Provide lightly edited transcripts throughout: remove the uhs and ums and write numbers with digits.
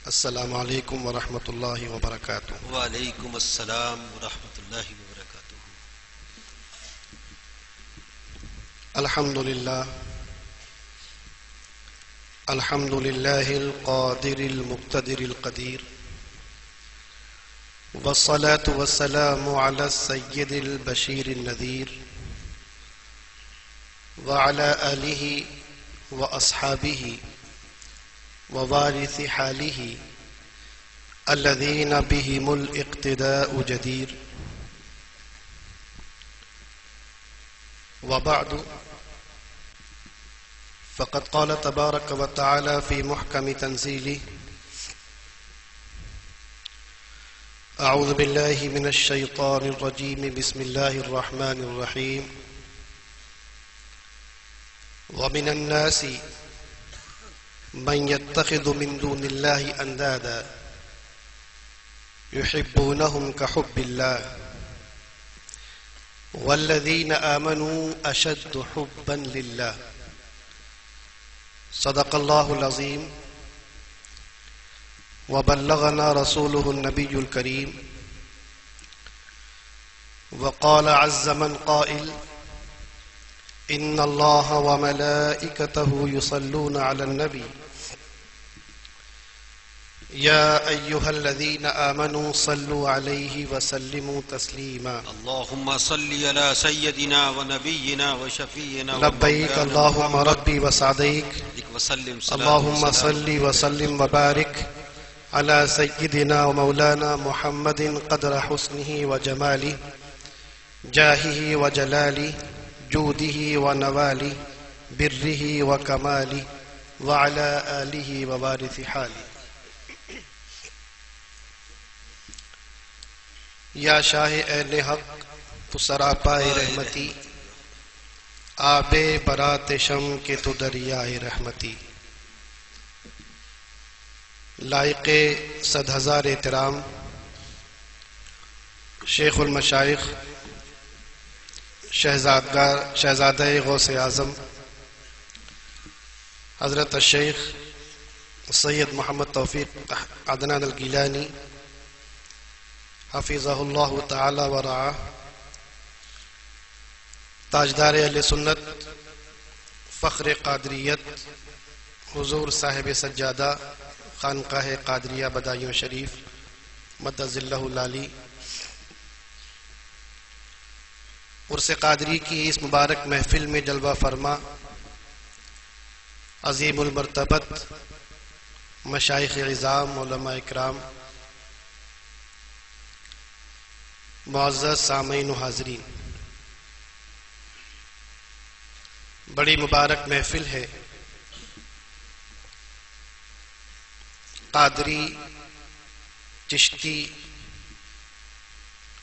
السلام علیکم ورحمۃ اللہ وبرکاتہ۔ وعلیکم السلام ورحمۃ اللہ وبرکاتہ۔ الحمد للہ القادر المقتدر القدیر، والصلاة والسلام علی السید البشیر النذیر، وعلى آلہ واصحابہ ووارث حالہ الذین بہم الاقتداء جدیر، وبعد فقد قال تبارک وتعالی فی محکم تنزیلہ: اعوذ باللہ من الشیطان الرجیم، بسم اللہ الرحمن الرحیم۔ ومن الناس من يتخذ من دون الله اندادا يحبونهم كحب الله والذين آمنوا اشد حبا لله، صدق الله العظيم وبلغنا رسوله النبي الكريم، وقال عز من قائل: ان الله وملائكته يصلون على النبي يا ايها الذين آمنوا صلوا عليه وسلموا تسليما۔ اللهم صل على سيدنا ونبينا وشفيعنا لبيك اللهم ربي وسعديك، وسلم اللهم صل وسلم وبارك على سيدنا ومولانا محمد قدر حسنه وجماله، جاهه وجلاله، جوده ونواله، بره وكماله، وعلى آله ووارث حاله۔ یا شاہ اہل حق تو سراپائے رحمتی، آب برات شم کے تو دریائے رحمتی، لائق صد ہزار احترام شیخ المشائخ شہزادہ غوث اعظم حضرت الشیخ سید محمد توفیق عدنان الگیلانی حفظہ اللہ تعالی ورعاہ، تاجدار اہل سنت، فخر قادریت، حضور صاحب سجادہ خانقاہ قادریہ بدایوں شریف مدد ذلہ العالی، عرس قادری کی اس مبارک محفل میں جلوہ فرما عظیم المرتبت مشائخ عظام، علماء اکرام، معزز سامعین و حاضرین، بڑی مبارک محفل ہے۔ قادری، چشتی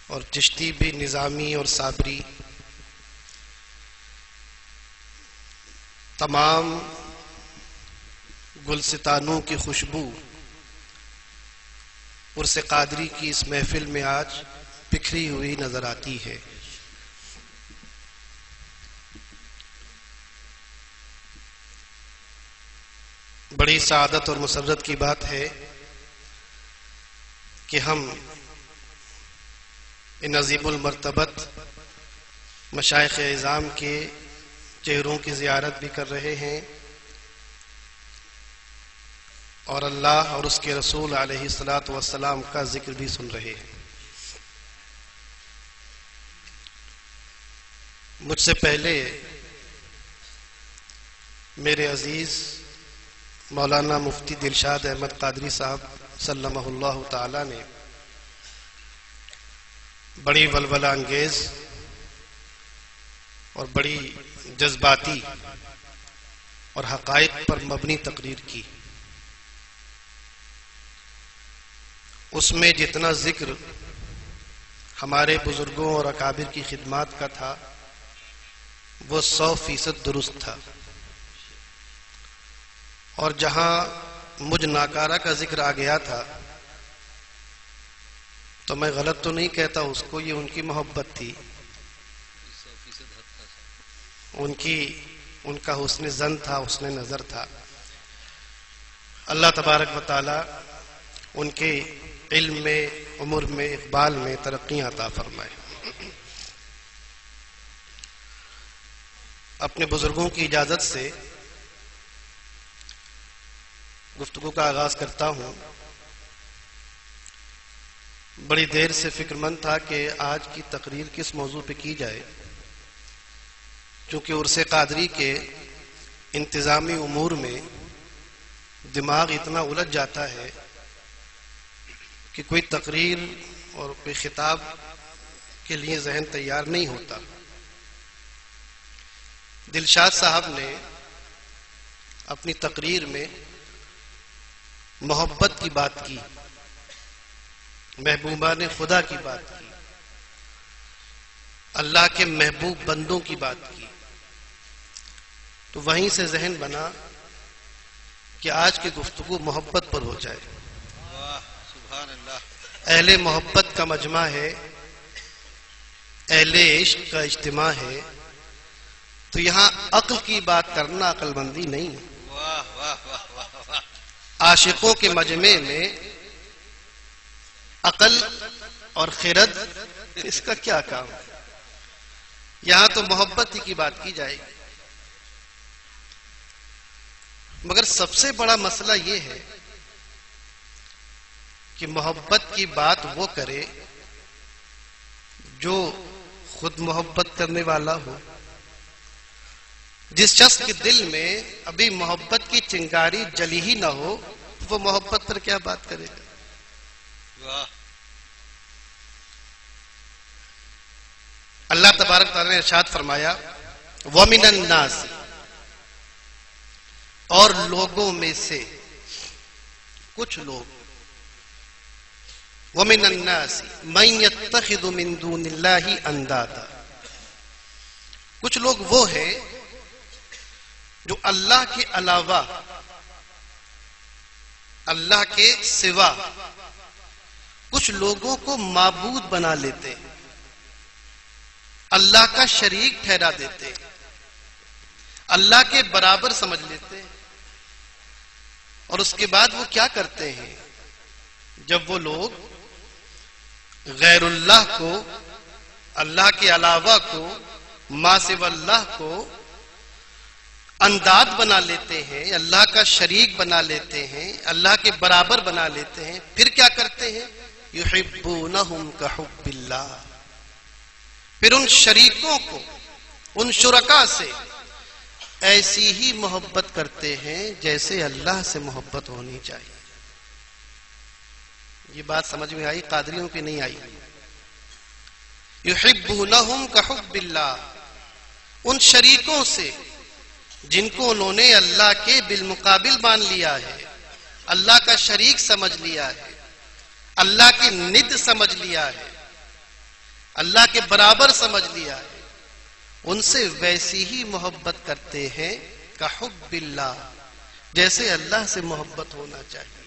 اور چشتی بھی نظامی اور صابری، تمام گلستانوں کی خوشبو عرس قادری کی اس محفل میں آج بکھری ہوئی نظر آتی ہے۔ بڑی سعادت اور مسرت کی بات ہے کہ ہم ان عظیم المرتبت مشائخ اعظام کے چہروں کی زیارت بھی کر رہے ہیں اور اللہ اور اس کے رسول علیہ الصلاۃ والسلام کا ذکر بھی سن رہے ہیں۔ مجھ سے پہلے میرے عزیز مولانا مفتی دلشاد احمد قادری صاحب سلمہ اللہ تعالی نے بڑی ولولہ انگیز اور بڑی جذباتی اور حقائق پر مبنی تقریر کی۔ اس میں جتنا ذکر ہمارے بزرگوں اور اکابر کی خدمات کا تھا وہ 100% درست تھا، اور جہاں مجھ ناکارہ کا ذکر آ گیا تھا تو میں غلط تو نہیں کہتا اس کو، یہ ان کی محبت تھی، ان کا حسن ظن تھا، حسن نظر تھا۔ اللہ تبارک و تعالی ان کے علم میں، عمر میں، اقبال میں ترقیاں عطا فرمائے۔ اپنے بزرگوں کی اجازت سے گفتگو کا آغاز کرتا ہوں۔ بڑی دیر سے فکر مند تھا کہ آج کی تقریر کس موضوع پہ کی جائے، چونکہ عرس قادری کے انتظامی امور میں دماغ اتنا الجھ جاتا ہے کہ کوئی تقریر اور کوئی خطاب کے لیے ذہن تیار نہیں ہوتا۔ دلشاد صاحب نے اپنی تقریر میں محبت کی بات کی، محبوبان خدا کی بات کی، اللہ کے محبوب بندوں کی بات کی، تو وہیں سے ذہن بنا کہ آج کی گفتگو محبت پر ہو جائے۔ سبحان اللہ۔ اہل محبت کا مجمع ہے، اہل عشق کا اجتماع ہے، تو یہاں عقل کی بات کرنا عقل مندی نہیں ہے۔ واہ واہ واہ واہ واہ۔ عاشقوں کے مجمع میں عقل اور خرد اس کا کیا کام ہے؟ یہاں تو محبت ہی کی بات کی جائے گی۔ مگر سب سے بڑا مسئلہ یہ ہے کہ محبت کی بات وہ کرے جو خود محبت کرنے والا ہو۔ جس شخص کے دل میں ابھی محبت کی چنگاری جلی ہی نہ ہو، وہ محبت پر کیا بات کرے گا؟ واہ۔ اللہ تبارک تعالیٰ نے ارشاد فرمایا وَمِنَ النَّاسِ، اور لوگوں میں سے کچھ لوگ، وَمِنَ النَّاسِ مَن يَتَّخِذُ مِن دُونِ اللَّهِ أَندَادًا، کچھ لوگ وہ ہیں جو اللہ کے علاوہ، اللہ کے سوا کچھ لوگوں کو معبود بنا لیتے، اللہ کا شریک ٹھہرا دیتے، اللہ کے برابر سمجھ لیتے، اور اس کے بعد وہ کیا کرتے ہیں؟ جب وہ لوگ غیر اللہ کو، اللہ کے علاوہ کو، ما سوى اللہ کو انداد بنا لیتے ہیں، اللہ کا شریک بنا لیتے ہیں، اللہ کے برابر بنا لیتے ہیں، پھر کیا کرتے ہیں؟ یحبونہم کحب اللہ، پھر ان شریکوں کو، ان شرکاء سے ایسی ہی محبت کرتے ہیں جیسے اللہ سے محبت ہونی چاہیے۔ یہ بات سمجھ میں آئی؟ قادریوں کی نہیں آئی۔ یحبونہم کحب اللہ، ان شریکوں سے جن کو انہوں نے اللہ کے بالمقابل مان لیا ہے، اللہ کا شریک سمجھ لیا ہے، اللہ کی ند سمجھ لیا ہے، اللہ کے برابر سمجھ لیا ہے، ان سے ویسی ہی محبت کرتے ہیں کحب اللہ، جیسے اللہ سے محبت ہونا چاہیے۔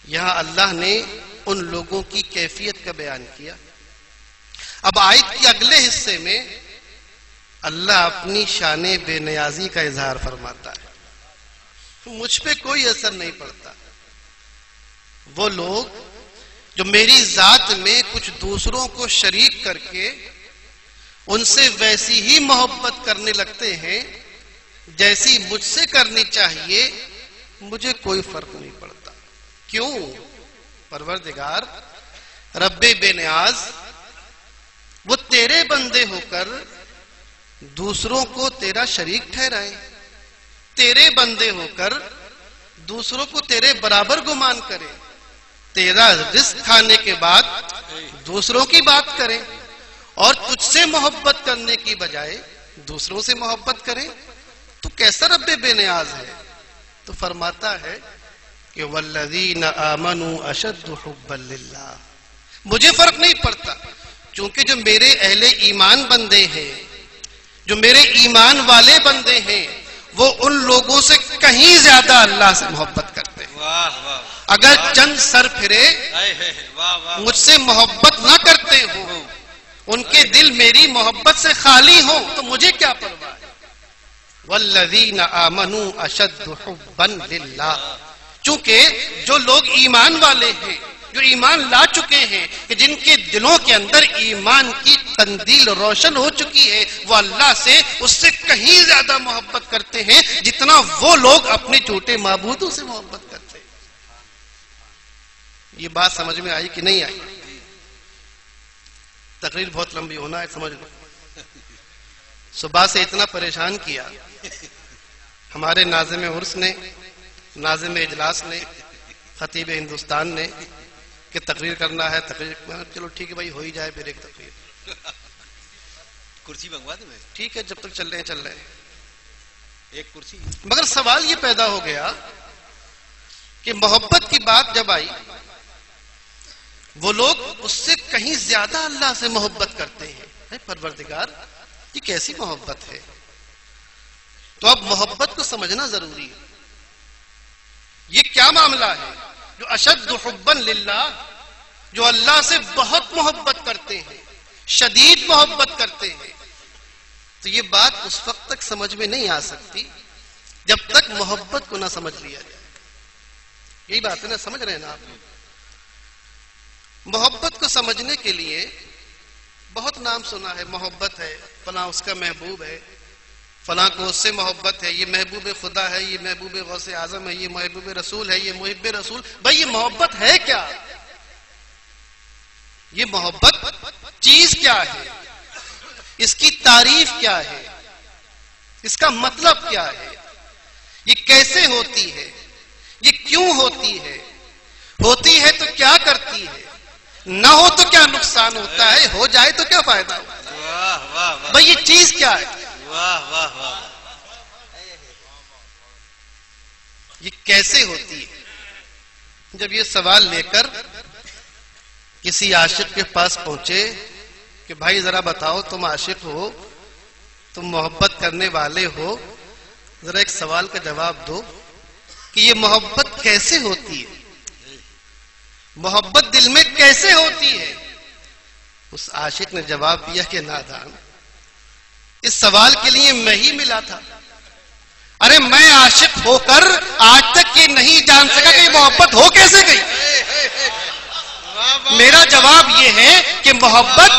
یہاں اللہ نے ان لوگوں کی کیفیت کا بیان کیا۔ اب آیت کے اگلے حصے میں اللہ اپنی شان بے نیازی کا اظہار فرماتا ہے۔ مجھ پہ کوئی اثر نہیں پڑتا، وہ لوگ جو میری ذات میں کچھ دوسروں کو شریک کر کے ان سے ویسی ہی محبت کرنے لگتے ہیں جیسی مجھ سے کرنی چاہیے، مجھے کوئی فرق نہیں پڑتا۔ کیوں؟ پروردگار رب بے نیاز، وہ تیرے بندے ہو کر دوسروں کو تیرا شریک ٹھہرائے، تیرے بندے ہو کر دوسروں کو تیرے برابر گمان کرے، تیرا رزق کھانے کے بعد دوسروں کی بات کریں، اور تجھ سے محبت کرنے کی بجائے دوسروں سے محبت کریں، تو کیسا رب بے نیاز ہے؟ تو فرماتا ہے کہ والذین آمنوا اشد حبا للہ، مجھے فرق نہیں پڑتا، چونکہ جو میرے اہل ایمان بندے ہیں، جو میرے ایمان والے بندے ہیں، وہ ان لوگوں سے کہیں زیادہ اللہ سے محبت کرتے ہیں۔ واہ واہ۔ اگر چند سر پھرے واہ واہ۔ مجھ سے محبت نہ کرتے ہو، ان کے دل میری محبت سے خالی ہو، تو مجھے کیا پرواہ ہے؟ والذین آمنوا اشد حبا للہ، چونکہ جو لوگ ایمان والے ہیں، جو ایمان لا چکے ہیں، کہ جن کے دلوں کے اندر ایمان کی قندیل روشن ہو چکی ہے، وہ اللہ سے اس سے کہیں زیادہ محبت کرتے ہیں جتنا وہ لوگ اپنے جھوٹے معبودوں سے محبت کرتے ہیں۔ یہ بات سمجھ میں آئی کہ نہیں آئی؟ تقریر بہت لمبی ہونا ہے، سمجھ لو۔ صبح سے اتنا پریشان کیا ہمارے ناظم عرس نے، ناظم اجلاس نے، خطیب ہندوستان نے کہ تقریر کرنا ہے، تقریر، چلو ٹھیک ہے بھائی، ہو ہی جائے پھر ایک تقریر، کرسی منگوا دیں میں، ٹھیک ہے جب تک چل رہے ہیں چل رہے ہیں۔ ایک کرسی۔ مگر سوال یہ پیدا ہو گیا کہ محبت کی بات جب آئی، وہ لوگ اس سے کہیں زیادہ اللہ سے محبت کرتے ہیں۔ اے پروردگار، یہ کیسی محبت ہے؟ تو اب محبت کو سمجھنا ضروری ہے۔ یہ کیا معاملہ ہے؟ جو اشد حبا للہ، جو اللہ سے بہت محبت کرتے ہیں، شدید محبت کرتے ہیں، تو یہ بات اس وقت تک سمجھ میں نہیں آ سکتی جب تک محبت کو نہ سمجھ لیا جائے۔ یہی بات ہے نا، سمجھ رہے ہیں نا آپ؟ محبت کو سمجھنے کے لیے بہت نام سنا ہے، محبت ہے، فلاں اس کا محبوب ہے، فلاں کو اس سے محبت ہے، یہ محبوب خدا ہے، یہ محبوب غوث اعظم ہے، یہ محبوب رسول ہے، یہ محب رسول۔ بھائی یہ محبت ہے کیا؟ یہ محبت چیز کیا ہے؟ اس کی تعریف کیا ہے؟ اس کا مطلب کیا ہے؟ یہ کیسے ہوتی ہے؟ یہ کیوں ہوتی ہے؟ ہوتی ہے تو کیا کرتی ہے؟ نہ ہو تو کیا نقصان ہوتا ہے؟ ہو جائے تو کیا فائدہ ہوتا ہے؟ واہ واہ واہ، بھائی یہ چیز کیا ہے؟ واہ واہ واہ، یہ کیسے ہوتی ہے؟ جب یہ سوال لے کر کسی عاشق کے پاس پہنچے کہ بھائی ذرا بتاؤ، تم عاشق ہو، تم محبت کرنے والے ہو، ذرا ایک سوال کا جواب دو کہ یہ محبت کیسے ہوتی ہے؟ محبت دل میں کیسے ہوتی ہے؟ اس عاشق نے جواب دیا کہ نادان، اس سوال کے لیے میں ہی ملا تھا۔ ارے میں عاشق ہو کر آج تک یہ نہیں جان سکا کہ محبت ہو کیسے گئی۔ میرا جواب یہ ہے کہ محبت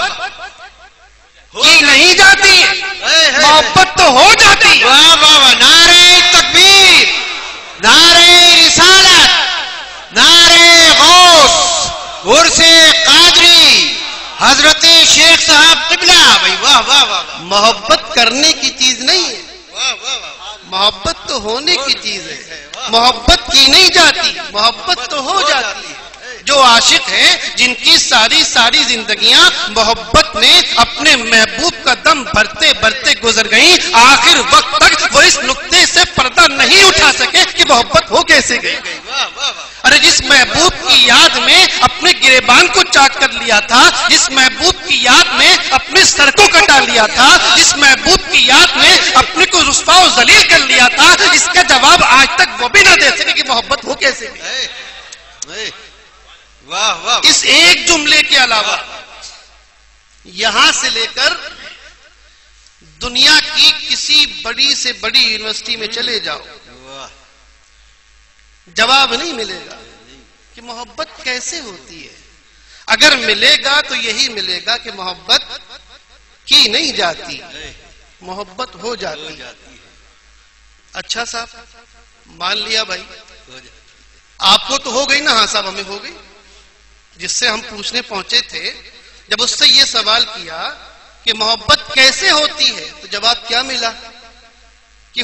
کی نہیں جاتی ہے، محبت تو ہو جاتی ہے۔ واہ واہ واہ، نعرہ تکبیر، نعرہ رسالت، نعرہ غوث، عرس قادری، حضرت شیخ صاحب قبلہ۔ بھائی واہ واہ واہ، محبت کرنے کی چیز نہیں ہے، واہ واہ واہ، محبت تو ہونے کی چیز ہے۔ محبت کی نہیں جاتی، محبت تو ہو جاتی ہے۔ جو عاشق ہیں، جن کی ساری زندگیاں محبت میں اپنے محبوب کا دم بھرتے بھرتے گزر گئیں، آخر وقت تک وہ اس نقطے سے پردہ نہیں اٹھا سکے کہ محبت ہو کیسے گئی۔ واہ واہ واہ، ارے جس محبوب کی یاد میں اپنے گریبان کو چاک کر لیا تھا، جس محبوب کی یاد میں اپنے سر کو کٹا لیا تھا، جس محبوب کی یاد میں اپنے کو رسوا و ذلیل کر لیا تھا، اس کا جواب آج تک وہ بھی نہ دے سکے کہ محبت ہو کیسے گئی۔ واہ واہ، اس ایک جملے کے علاوہ یہاں سے لے کر دنیا کی کسی بڑی سے بڑی یونیورسٹی میں چلے جاؤ، جواب نہیں ملے گا کہ محبت کیسے ہوتی ہے۔ اگر ملے گا تو یہی ملے گا کہ محبت کی نہیں جاتی، محبت ہو جاتی ہے۔ اچھا صاحب، مان لیا بھائی، آپ کو تو ہو گئی نا؟ ہاں صاحب ہمیں ہو گئی۔ جس سے ہم پوچھنے پہنچے تھے، جب اس سے یہ سوال کیا کہ محبت کیسے ہوتی ہے، تو جواب کیا ملا کہ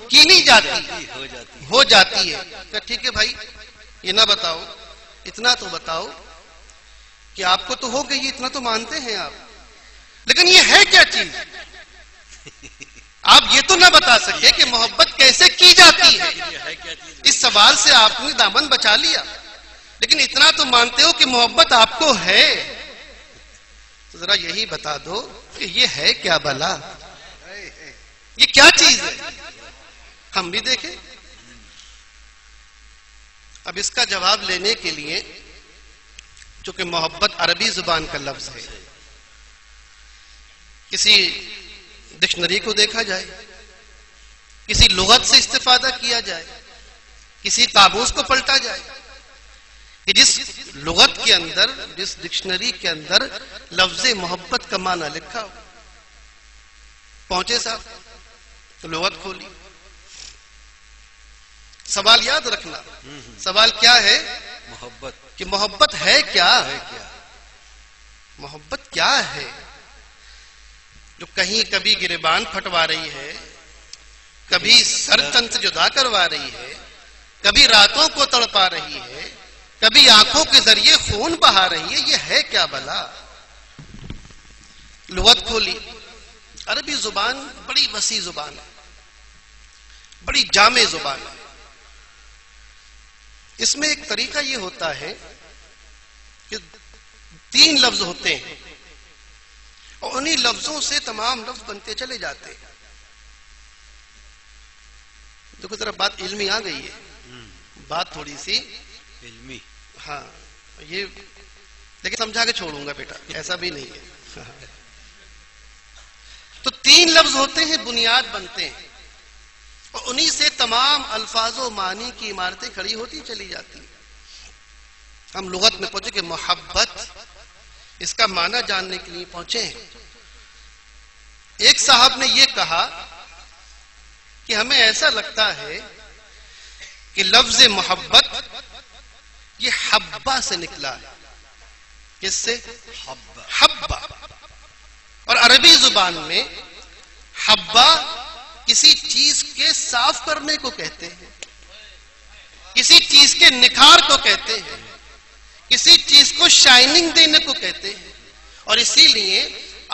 کی نہیں جاتی، ہو جاتی ہے۔ کہ ٹھیک ہے بھائی، یہ نہ بتاؤ، اتنا تو بتاؤ کہ آپ کو تو ہو گئی، اتنا تو مانتے ہیں آپ، لیکن یہ ہے کیا چیز؟ آپ یہ تو نہ بتا سکے کہ محبت کیسے کی جاتی ہے۔ اس سوال سے آپ نے دامن بچا لیا، لیکن اتنا تو مانتے ہو کہ محبت آپ کو ہے، تو ذرا یہی بتا دو کہ یہ ہے کیا بھلا، یہ کیا چیز ہے؟ ہم بھی دیکھیں۔ اب اس کا جواب لینے کے لیے، چونکہ محبت عربی زبان کا لفظ ہے، کسی ڈکشنری کو دیکھا جائے، کسی لغت سے استفادہ کیا جائے، کسی قاموس کو پلٹا جائے کہ جس لغت کے اندر، جس ڈکشنری کے اندر لفظ محبت کا معنی لکھا ہو. پہنچے صاحب تو لغت کھولی. سوال یاد رکھنا، سوال کیا ہے؟ محبت. کہ محبت ہے کیا؟ محبت کیا ہے جو کہیں کبھی گریبان پھٹوا رہی ہے، کبھی سر تن سے جدا کروا رہی ہے، کبھی راتوں کو تڑپا رہی ہے، کبھی آنکھوں کے ذریعے خون بہا رہی ہے؟ یہ ہے کیا بھلا؟ لغت کھولی. عربی زبان بڑی وسیع زبان ہے، بڑی جامع زبان ہے. اس میں ایک طریقہ یہ ہوتا ہے کہ 3 لفظ ہوتے ہیں اور انہی لفظوں سے تمام لفظ بنتے چلے جاتے ہیں. دیکھو ذرا بات علمی آ گئی ہے، بات تھوڑی سی علمی. ہاں یہ لیکن سمجھا کے چھوڑوں گا بیٹا، ایسا بھی نہیں ہے. تو 3 لفظ ہوتے ہیں، بنیاد بنتے ہیں اور انہی سے تمام الفاظ و معنی کی عمارتیں کھڑی ہوتی چلی جاتی ہیں. ہم لغت میں پہنچے کہ محبت، اس کا معنی جاننے کے لیے پہنچے ہیں. ایک صاحب نے یہ کہا کہ ہمیں ایسا لگتا ہے کہ لفظ محبت یہ حبہ سے نکلا ہے. کس سے؟ حبہ. اور عربی زبان میں حبہ کسی چیز کے صاف کرنے کو کہتے ہیں، کسی چیز کے نکھار کو کہتے ہیں، کسی چیز کو شائننگ دینے کو کہتے ہیں. اور اسی لیے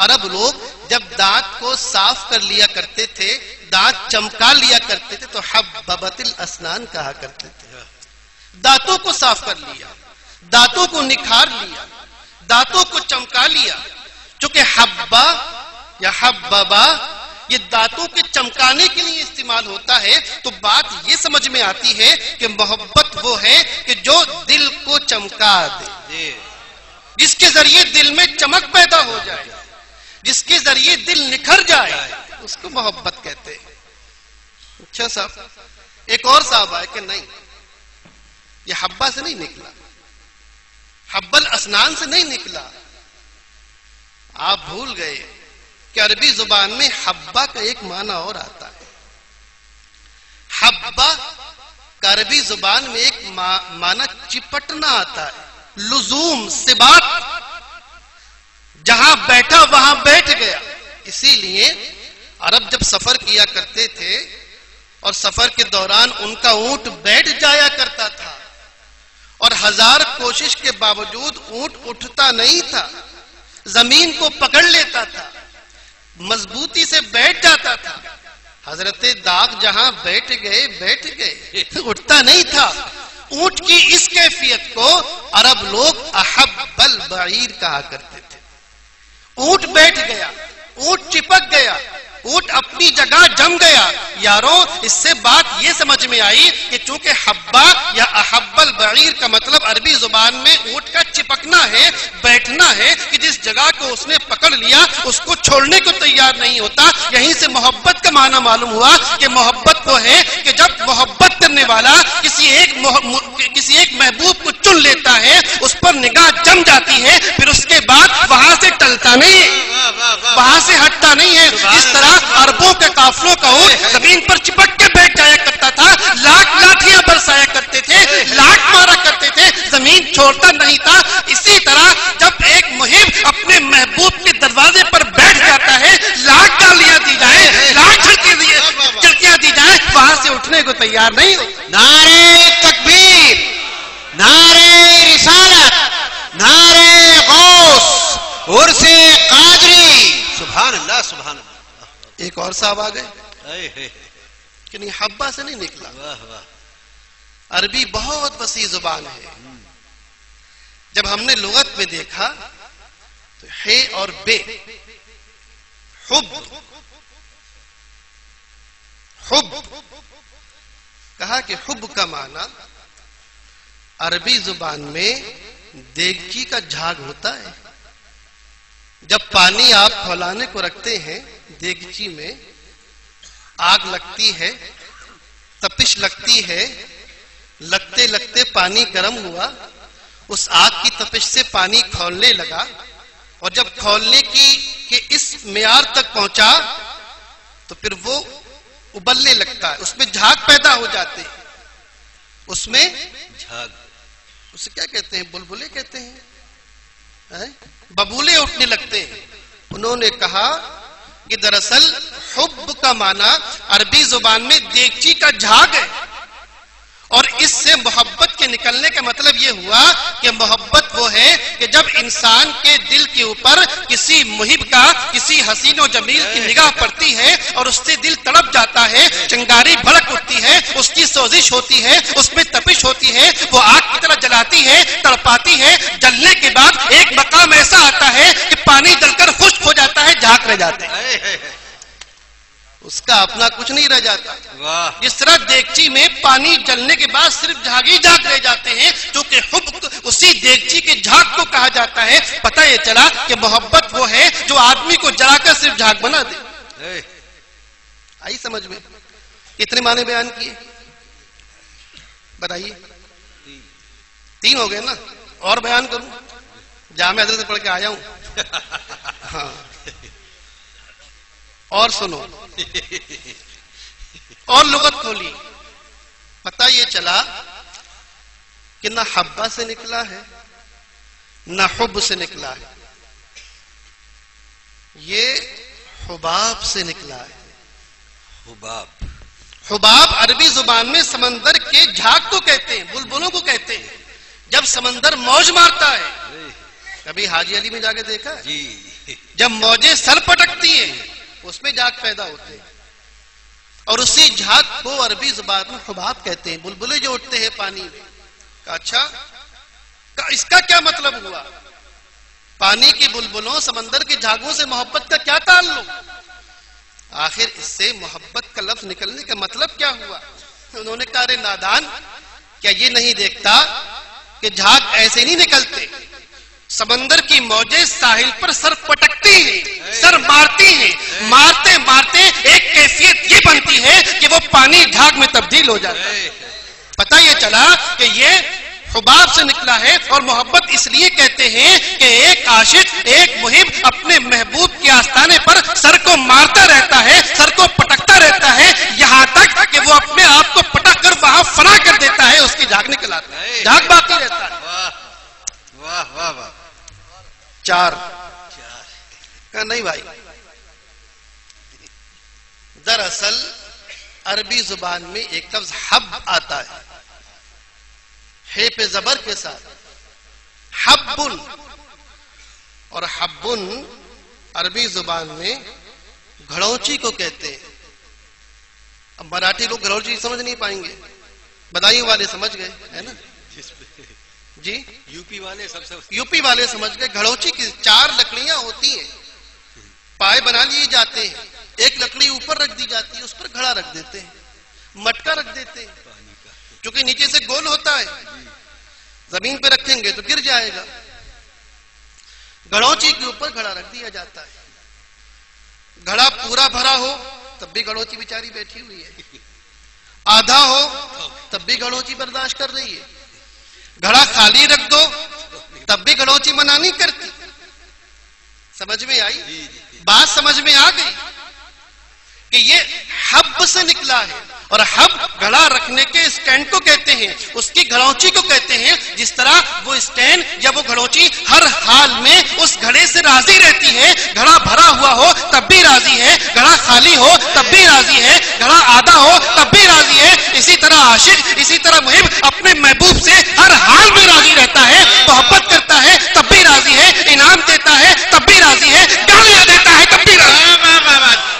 عرب لوگ جب دانت کو صاف کر لیا کرتے تھے، دانت چمکا لیا کرتے تھے، تو حببت الاسنان کہا کرتے تھے. دانتوں کو صاف کر لیا، دانتوں کو نکھار لیا، دانتوں کو چمکا لیا. چونکہ حبہ یا حببہ یہ دانتوں کے چمکانے کے لیے استعمال ہوتا ہے، تو بات یہ سمجھ میں آتی ہے کہ محبت وہ ہے کہ جو دل کو چمکا دے، جس کے ذریعے دل میں چمک پیدا ہو جائے، جس کے ذریعے دل نکھر جائے، اس کو محبت کہتے ہیں. اچھا صاحب، ایک اور صاحب آئے کہ نہیں، یہ حبہ سے نہیں نکلا، حب الاسنان سے نہیں نکلا. آپ بھول گئے کہ عربی زبان میں حبہ کا ایک معنی اور آتا ہے. حبہ کا عربی زبان میں ایک معنی چپٹنا آتا ہے، لزوم، ثبات. جہاں بیٹھا وہاں بیٹھ گیا. اسی لیے عرب جب سفر کیا کرتے تھے اور سفر کے دوران ان کا اونٹ بیٹھ جایا کرتا تھا اور 1000 کوشش کے باوجود اونٹ اٹھتا نہیں تھا، زمین کو پکڑ لیتا تھا، مضبوطی سے بیٹھ جاتا تھا. حضرت داغ جہاں بیٹھ گئے اٹھتا نہیں تھا. اونٹ کی اس کیفیت کو عرب لوگ احب البعیر کہا کرتے تھے. اونٹ بیٹھ گیا، اونٹ چپک گیا، اونٹ اپنی جگہ جم گیا. یاروں، اس سے بات یہ سمجھ میں آئی کہ چونکہ حبہ یا احب البعیر کا مطلب عربی زبان میں اونٹ کا چپکنا ہے، بیٹھنا ہے، کہ جس جگہ کو اس نے پکڑ لیا اس کو چھوڑنے کو تیار نہیں ہوتا. یہیں سے محبت کا معنی معلوم ہوا کہ محبت وہ ہے کہ جب محبت کرنے والا کسی ایک محبوب کو چن لیتا ہے، اس پر نگاہ جم جاتی ہے، پھر اس کے بعد وہاں سے ٹلتا نہیں، وہاں سے ہٹتا نہیں ہے. اس طرح عربوں کے قافلوں کا اونٹ زمین پر چپک کے بیٹھ جایا کرتا تھا، لاٹھیاں برسایا کرتے تھے، لاٹ مارا کرتے تھے، زمین چھوڑتا نہیں تھا. اسی طرح جب ایک محب اپنے محبوب کے دروازے پر بیٹھ جاتا ہے، لاٹ ڈالیاں دی جائیں، لاٹ چھڑکیاں دی جائیں، وہاں سے اٹھنے کو تیار نہیں ہو. نعرہ تکبیر، نعرہ رسالت، نعرہ غوث، عرس قادری. سبحان اللہ، سبحان اللہ. ایک اور صاحب آ گئے کہ نہیں، حبہ سے نہیں نکلا. عربی بہت وسیع زبان ہے. جب ہم نے لغت میں دیکھا تو ہے اور بے، حب کہا کہ حب کا معنی عربی زبان میں دیگچی کا جھاگ ہوتا ہے. جب پانی آپ کھولانے کو رکھتے ہیں، دیگچی میں آگ لگتی ہے، تپش لگتی ہے، لگتے لگتے پانی گرم ہوا، اس آگ کی تپش سے پانی کھولنے لگا، اور جب کھولنے کی اس معیار تک پہنچا تو پھر وہ ابلنے لگتا ہے، اس میں جھاگ پیدا ہو جاتے ہیں، اس میں جھاگ، اسے کیا کہتے ہیں؟ بلبلے کہتے ہیں، ببولے اٹھنے لگتے ہیں۔ انہوں نے کہا کہ دراصل حب کا معنی عربی زبان میں دیگچی کا جھاگ ہے، اور اس سے محبت کے نکلنے کا مطلب یہ ہوا کہ محبت وہ ہے کہ جب انسان کے دل کے اوپر کسی محب کا، کسی حسین و جمیل کی نگاہ پڑتی ہے اور اس سے دل تڑپ جاتا ہے، چنگاری بھڑک اٹھتی ہے، اس کی سوزش ہوتی ہے، اس میں تپش ہوتی ہے، وہ آگ کی طرح جلاتی ہے، تڑپاتی ہے، جلنے کے بعد ایک مقام ایسا آتا ہے کہ پانی جل کر خشک ہو جاتا ہے، جھاگ رہ جاتے ہیں، اس کا اپنا کچھ نہیں رہ جاتا۔ جس طرح دیگچی میں پانی جلنے کے بعد صرف جھاگ ہی جھاگ رہ جاتے ہیں، کیونکہ حب اسی دیگچی کے جھاگ کو کہا جاتا ہے۔ پتہ یہ چلا کہ محبت وہ ہے جو آدمی کو جلا کر صرف جھاگ بنا دے۔ آئی سمجھ میں؟ کتنے معنی بیان کیے بتائیے؟ 3 ہو گئے نا؟ اور بیان کروں؟ جامع حضرت سے پڑھ کے آیا ہوں۔ ہاں اور سنو، اور لغت کھولی، پتہ یہ چلا کہ نہ حبہ سے نکلا ہے نہ حب سے نکلا ہے، یہ حباب سے نکلا ہے۔ حباب، حباب عربی زبان میں سمندر کے جھاگ کو کہتے ہیں، بلبلوں کو کہتے ہیں۔ جب سمندر موج مارتا ہے، کبھی حاجی علی میں جا کے دیکھا ہے؟ جی، جب موجیں سر پٹکتی ہیں اس میں جھاگ پیدا ہوتے ہیں، اور اسی جھاگ کو عربی زبان میں حباب کہتے ہیں، بلبلے جو اٹھتے ہیں پانی میں۔ اچھا، اس کا کیا مطلب ہوا؟ پانی کی بلبلوں، سمندر کے جھاگوں سے محبت کا کیا تعلق؟ آخر اس سے محبت کا لفظ نکلنے کا مطلب کیا ہوا؟ انہوں نے کہا ارے نادان، کیا یہ نہیں دیکھتا کہ جھاگ ایسے نہیں نکلتے؟ سمندر کی موجیں ساحل پر سر پٹکتی ہیں، سر مارتی ہیں، مارتے مارتے ایک کیفیت یہ بنتی ہے کہ وہ پانی جھاگ میں تبدیل ہو جاتا ہے۔ پتہ یہ چلا کہ یہ حباب سے نکلا ہے، اور محبت اس لیے کہتے ہیں کہ ایک عاشق، ایک محب اپنے محبوب کے آستانے پر سر کو مارتا رہتا ہے، سر کو پٹکتا رہتا ہے، یہاں تک کہ وہ اپنے آپ کو پٹک کر وہاں فنا کر دیتا ہے، اس کی جھاگ نکل آتا ہے، جھاگ باقی رہتا ہے۔ واہ واہ واہ، 4 کہا نہیں بھائی، دراصل عربی زبان میں ایک لفظ حب آتا ہے، ہے پہ زبر کے ساتھ، حبن، اور حبن عربی زبان میں گھڑوچی کو کہتے ہیں۔ اب مراٹھی لوگ گھڑوچی سمجھ نہیں پائیں گے، بدایوں والے سمجھ گئے ہے نا جی، یوپی والے سب سے یوپی والے سمجھ گئے۔ گھڑوچی کی 4 لکڑیاں ہوتی ہیں، پائے بنا لیے جاتے ہیں، ایک لکڑی اوپر رکھ دی جاتی ہے، اس پر گھڑا رکھ دیتے ہیں، مٹکا رکھ دیتے ہیں، کیونکہ نیچے سے گول ہوتا ہے، زمین پہ رکھیں گے تو گر جائے گا۔ گھڑوچی کے اوپر گھڑا رکھ دیا جاتا ہے، گھڑا پورا بھرا ہو تب بھی گھڑوچی بیچاری بیٹھی ہوئی ہے، آدھا ہو تب بھی گھڑوچی برداشت کر رہی ہے، گھڑا خالی رکھ دو تب بھی گھڑوچی منع نہیں کرتی۔ سمجھ میں آئی بات؟ سمجھ میں آ گئی کہ یہ حب سے نکلا ہے، اور حب گھڑا رکھنے کے اسٹینڈ کو کہتے ہیں، اس کی گھڑوچی کو کہتے ہیں۔ جس طرح وہ اسٹینڈ یا وہ گھڑوچی ہر حال میں اس گھڑے سے راضی رہتی ہے، گھڑا بھرا ہوا ہو تب بھی راضی ہے، گھڑا خالی ہو تب بھی راضی ہے، گھڑا آدھا ہو تب بھی راضی ہے، اسی طرح عاشق، اسی طرح محب اپنے محبوب سے ہر حال میں راضی رہتا ہے، محبت کرتا ہے تب بھی راضی ہے، انعام دیتا ہے تب بھی راضی ہے، گالیاں دیتا ہے تب بھی راضی ہے۔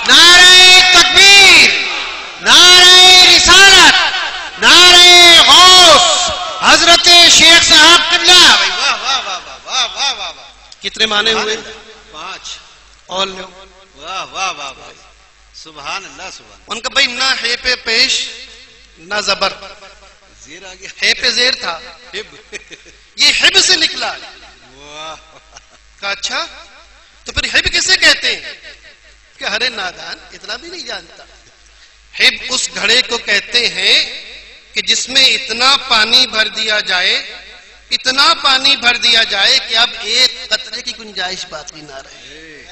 نعرہ تکبیر، نعرہ رسالت، نعرہ غوث حضرت شیخ صاحب قبلہ۔ واہ واہ واہ واہ واہ واہ واہ، کتنے معنی ہوئے؟ 5 اور واہ واہ واہ واہ، سبحان اللہ سبحان ان کا بھائی نہ ہے پہ پیش نہ زبر، زیر آ گیا، ہے پہ زیر تھا، یہ حب سے نکلا۔ واہ، کہا اچھا تو پھر حب کسے کہتے ہیں؟ کہ ہرے نادان اتنا بھی نہیں جانتا، حب اس گھڑے کو کہتے ہیں کہ جس میں اتنا پانی بھر دیا جائے، اتنا پانی بھر دیا جائے کہ اب ایک قطرے کی گنجائش باقی نہ رہے،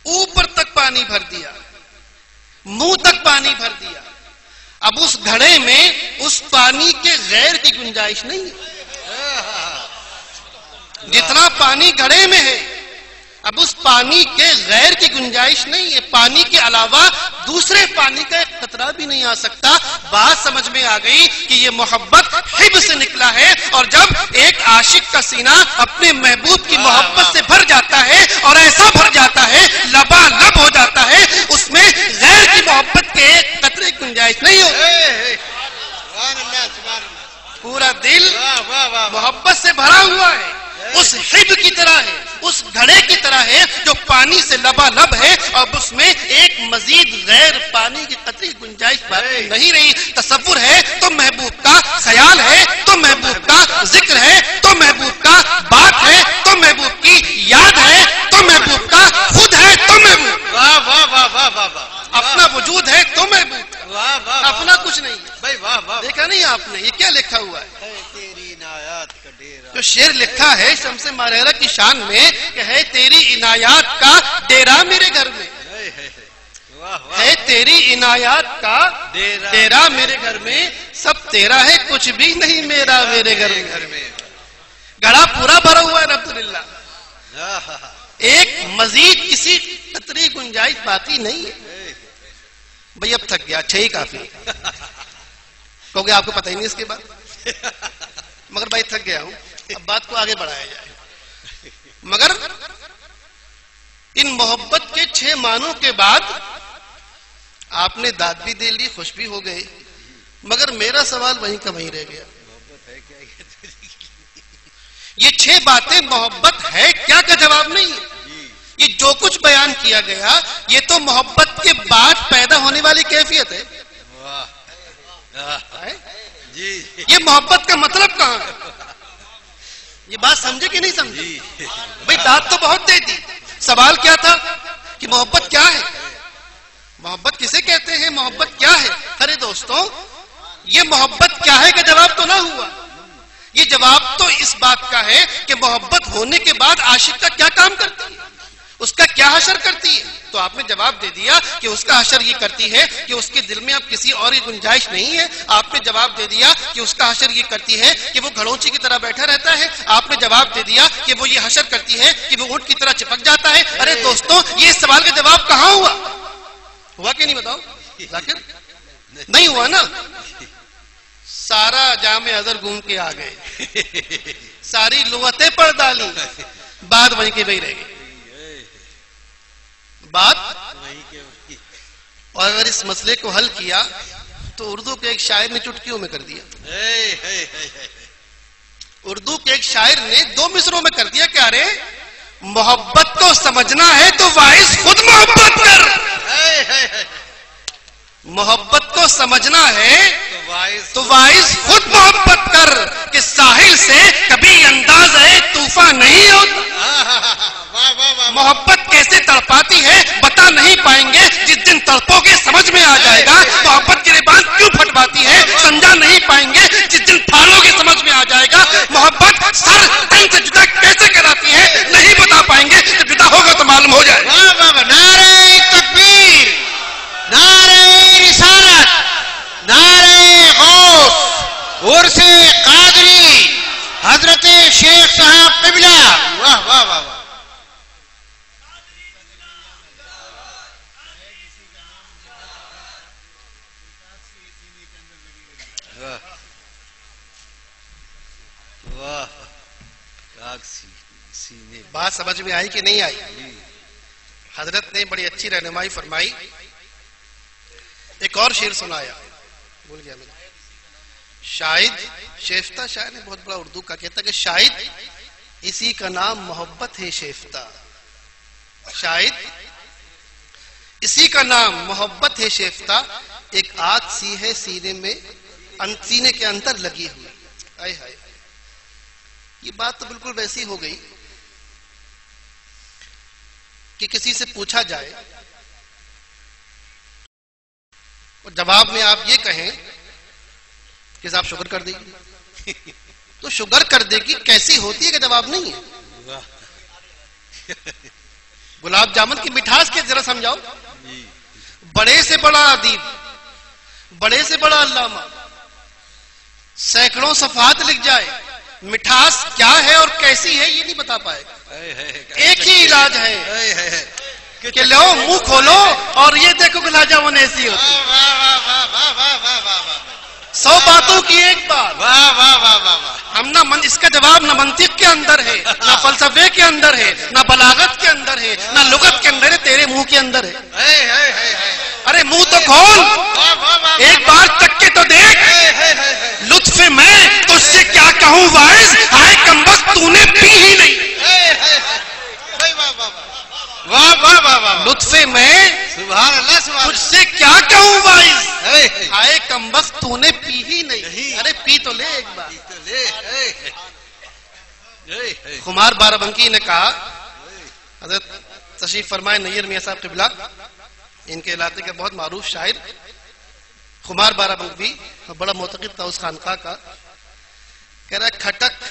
اوپر تک پانی بھر دیا، منہ تک پانی بھر دیا، اب اس گھڑے میں اس پانی کے غیر کی گنجائش نہیں ہے، جتنا پانی گھڑے میں ہے اب اس پانی کے غیر کی گنجائش نہیں ہے، پانی کے علاوہ دوسرے پانی کا ایک قطرہ بھی نہیں آ سکتا۔ بات سمجھ میں آ گئی کہ یہ محبت حب سے نکلا ہے، اور جب ایک عاشق کا سینہ اپنے محبوب کی محبت سے بھر جاتا ہے اور ایسا بھر جاتا ہے، لبالب ہو جاتا ہے، اس میں غیر کی محبت کے ایک قطرے کی گنجائش نہیں ہوتی، پورا دل محبت سے بھرا ہوا ہے، اس حب کی طرح ہے، اس گھڑے کی طرح ہے جو پانی سے لبالب ہے، اور اس میں ایک مزید غیر پانی کی قطری گنجائش باقی نہیں رہی۔ تصور ہے تو محبوب کا، خیال ہے تو محبوب کا، ذکر ہے تو محبوب کا، بات ہے تو محبوب کی، یاد ہے تو محبوب کا، خود ہے تو محبوب، اپنا وجود ہے تو محبوب کا، اپنا کچھ نہیں ہے۔ دیکھا نہیں آپ نے یہ کیا لکھا ہوا ہے؟ جو شعر لکھا ہے شمس ماریرہ کی شان میں کہ ہے تیری عنایات کا ڈیرا میرے گھر میں، ہے تیری عنایات کا ڈیرا میرے گھر میں، سب تیرا ہے کچھ بھی نہیں میرا میرے گھر میں، گھڑا پورا بھرا ہوا ہے الحمدللہ، ایک مزید کسی قطری گنجائش باقی نہیں ہے۔ بھئی اب تھک گیا، 6 ہی کافی، کیونکہ آپ کو پتہ ہی نہیں اس کے بعد، مگر بھائی تھک گیا ہوں، اب بات کو آگے بڑھایا جائے۔ مگر ان محبت کے 6 معنوں کے بعد آپ نے داد بھی دے لی، خوش بھی ہو گئے، مگر میرا سوال وہیں کا وہیں رہ گیا، یہ 6 باتیں محبت ہے کیا کا جواب نہیں ہے۔ یہ جو کچھ بیان کیا گیا یہ تو محبت کے بعد پیدا ہونے والی کیفیت ہے، یہ محبت کا مطلب کہاں ہے؟ یہ بات سمجھے کہ نہیں سمجھے؟ بھئی داد تو بہت دے دی، سوال کیا تھا کہ محبت کیا ہے، محبت کسے کہتے ہیں، محبت کیا ہے؟ ارے دوستوں، یہ محبت کیا ہے کا جواب تو نہ ہوا، یہ جواب تو اس بات کا ہے کہ محبت ہونے کے بعد عاشق کا کیا کام کرتی ہے، اس کا کیا حشر کرتی ہے۔ تو آپ نے جواب دے دیا کہ اس کا حشر یہ کرتی ہے کہ اس کے دل میں اب کسی اور کی گنجائش نہیں ہے، آپ نے جواب دے دیا کہ اس کا حشر یہ کرتی ہے کہ وہ گھڑونچی کی طرح بیٹھا رہتا ہے، آپ نے جواب دے دیا کہ وہ یہ حشر کرتی ہے کہ وہ اونٹ کی طرح چپک جاتا ہے۔ ارے دوستوں، یہ اس سوال کا جواب کہاں ہوا کہ نہیں؟ بتاؤ ذاکر، نہیں ہوا نا؟ سارا جامع ازہر گھوم کے آ گئے، ساری لغتیں پڑھ ڈالی، بات وہیں کی وہیں رہ گئی، بات۔ اور اگر اس مسئلے کو حل کیا تو اردو کے ایک شاعر نے چٹکیوں میں کر دیا، اردو کے ایک شاعر نے 2 مصروں میں کر دیا کہ ارے محبت کو سمجھنا ہے تو واعظ خود محبت کر، محبت کو سمجھنا ہے تو واعظ خود محبت کر، کہ ساحل سے کبھی انداز ہے طوفان نہیں ہوتا۔ محبت کیسے تڑپاتی ہے بتا نہیں پائیں گے، جس دن تڑپو گے سمجھ میں آ جائے گا، محبت کی ریبان کیوں پھٹواتی ہے سمجھا نہیں پائیں گے، جس دن پھاڑو گے سمجھ میں آ جائے گا، محبت سر تن سے جدا کیسے کراتی ہے نہیں بتا پائیں گے، جب جدا ہوگا تو معلوم ہو جائے گا۔ نعرہ تکبیر، نعرہ رسالت، نعرہ غوث، عرس قادری، حضرت شیخ صاحب قبلہ، واہ واہ واہ واہ، بات سمجھ میں آئی کہ نہیں آئی؟ حضرت نے بڑی اچھی رہنمائی فرمائی، ایک اور شعر سنایا، بھول گیا میں، شاید شیفتہ شاعر نے بہت بڑا اردو کا کہتا کہ شاید اسی کا نام محبت ہے شیفتہ، شاید اسی کا نام محبت ہے شیفتہ، ایک آگ سی ہے سینے میں، سینے کے اندر لگی ہوئی، آئے ہائے۔ یہ بات تو بالکل ویسی ہو گئی کہ کسی سے پوچھا جائے اور جواب میں آپ یہ کہیں کہ صاحب شوگر کر دے گی. تو شوگر کر دے گی کیسی ہوتی ہے کہ جواب نہیں ہے. گلاب جامن کی مٹھاس کے ذرا سمجھاؤ. بڑے سے بڑا ادیب، بڑے سے بڑا علامہ سینکڑوں صفحات لکھ جائے، مٹھاس کیا ہے اور کیسی ہے یہ نہیں بتا پائے. ایک ہی علاج ہے کہ لو منہ کھولو اور یہ دیکھو گلاب جامن ایسی ہوتی. 100 باتوں کی ایک بات. ہم نہ اس کا جواب نہ منطق کے اندر ہے، نہ فلسفے کے اندر ہے، نہ بلاغت کے اندر ہے، نہ لغت کے اندر ہے، تیرے منہ کے اندر ہے. ارے منہ تو کھول، ایک بار تک کے تو دیکھ. لطف میں تو اس سے کیا کہوں وائز، آئے کمبخت تو نے پی ہی نہیں. لطف میں سبحان اللہ سبحان تجھ سے کیا کہوں وائز، آئے کمبخت تو نے پی ہی نہیں. ارے پی تو لے ایک بار. خمار بارہ بنکی نے کہا، حضرت تشریف فرمائے نیر میاں صاحب قبلہ، ان کے علاقے کا بہت معروف شاعر خمار بارہ بنکی، بڑا معتقد تھا اس خانقاہ کا. کہہ رہا ہے کھٹک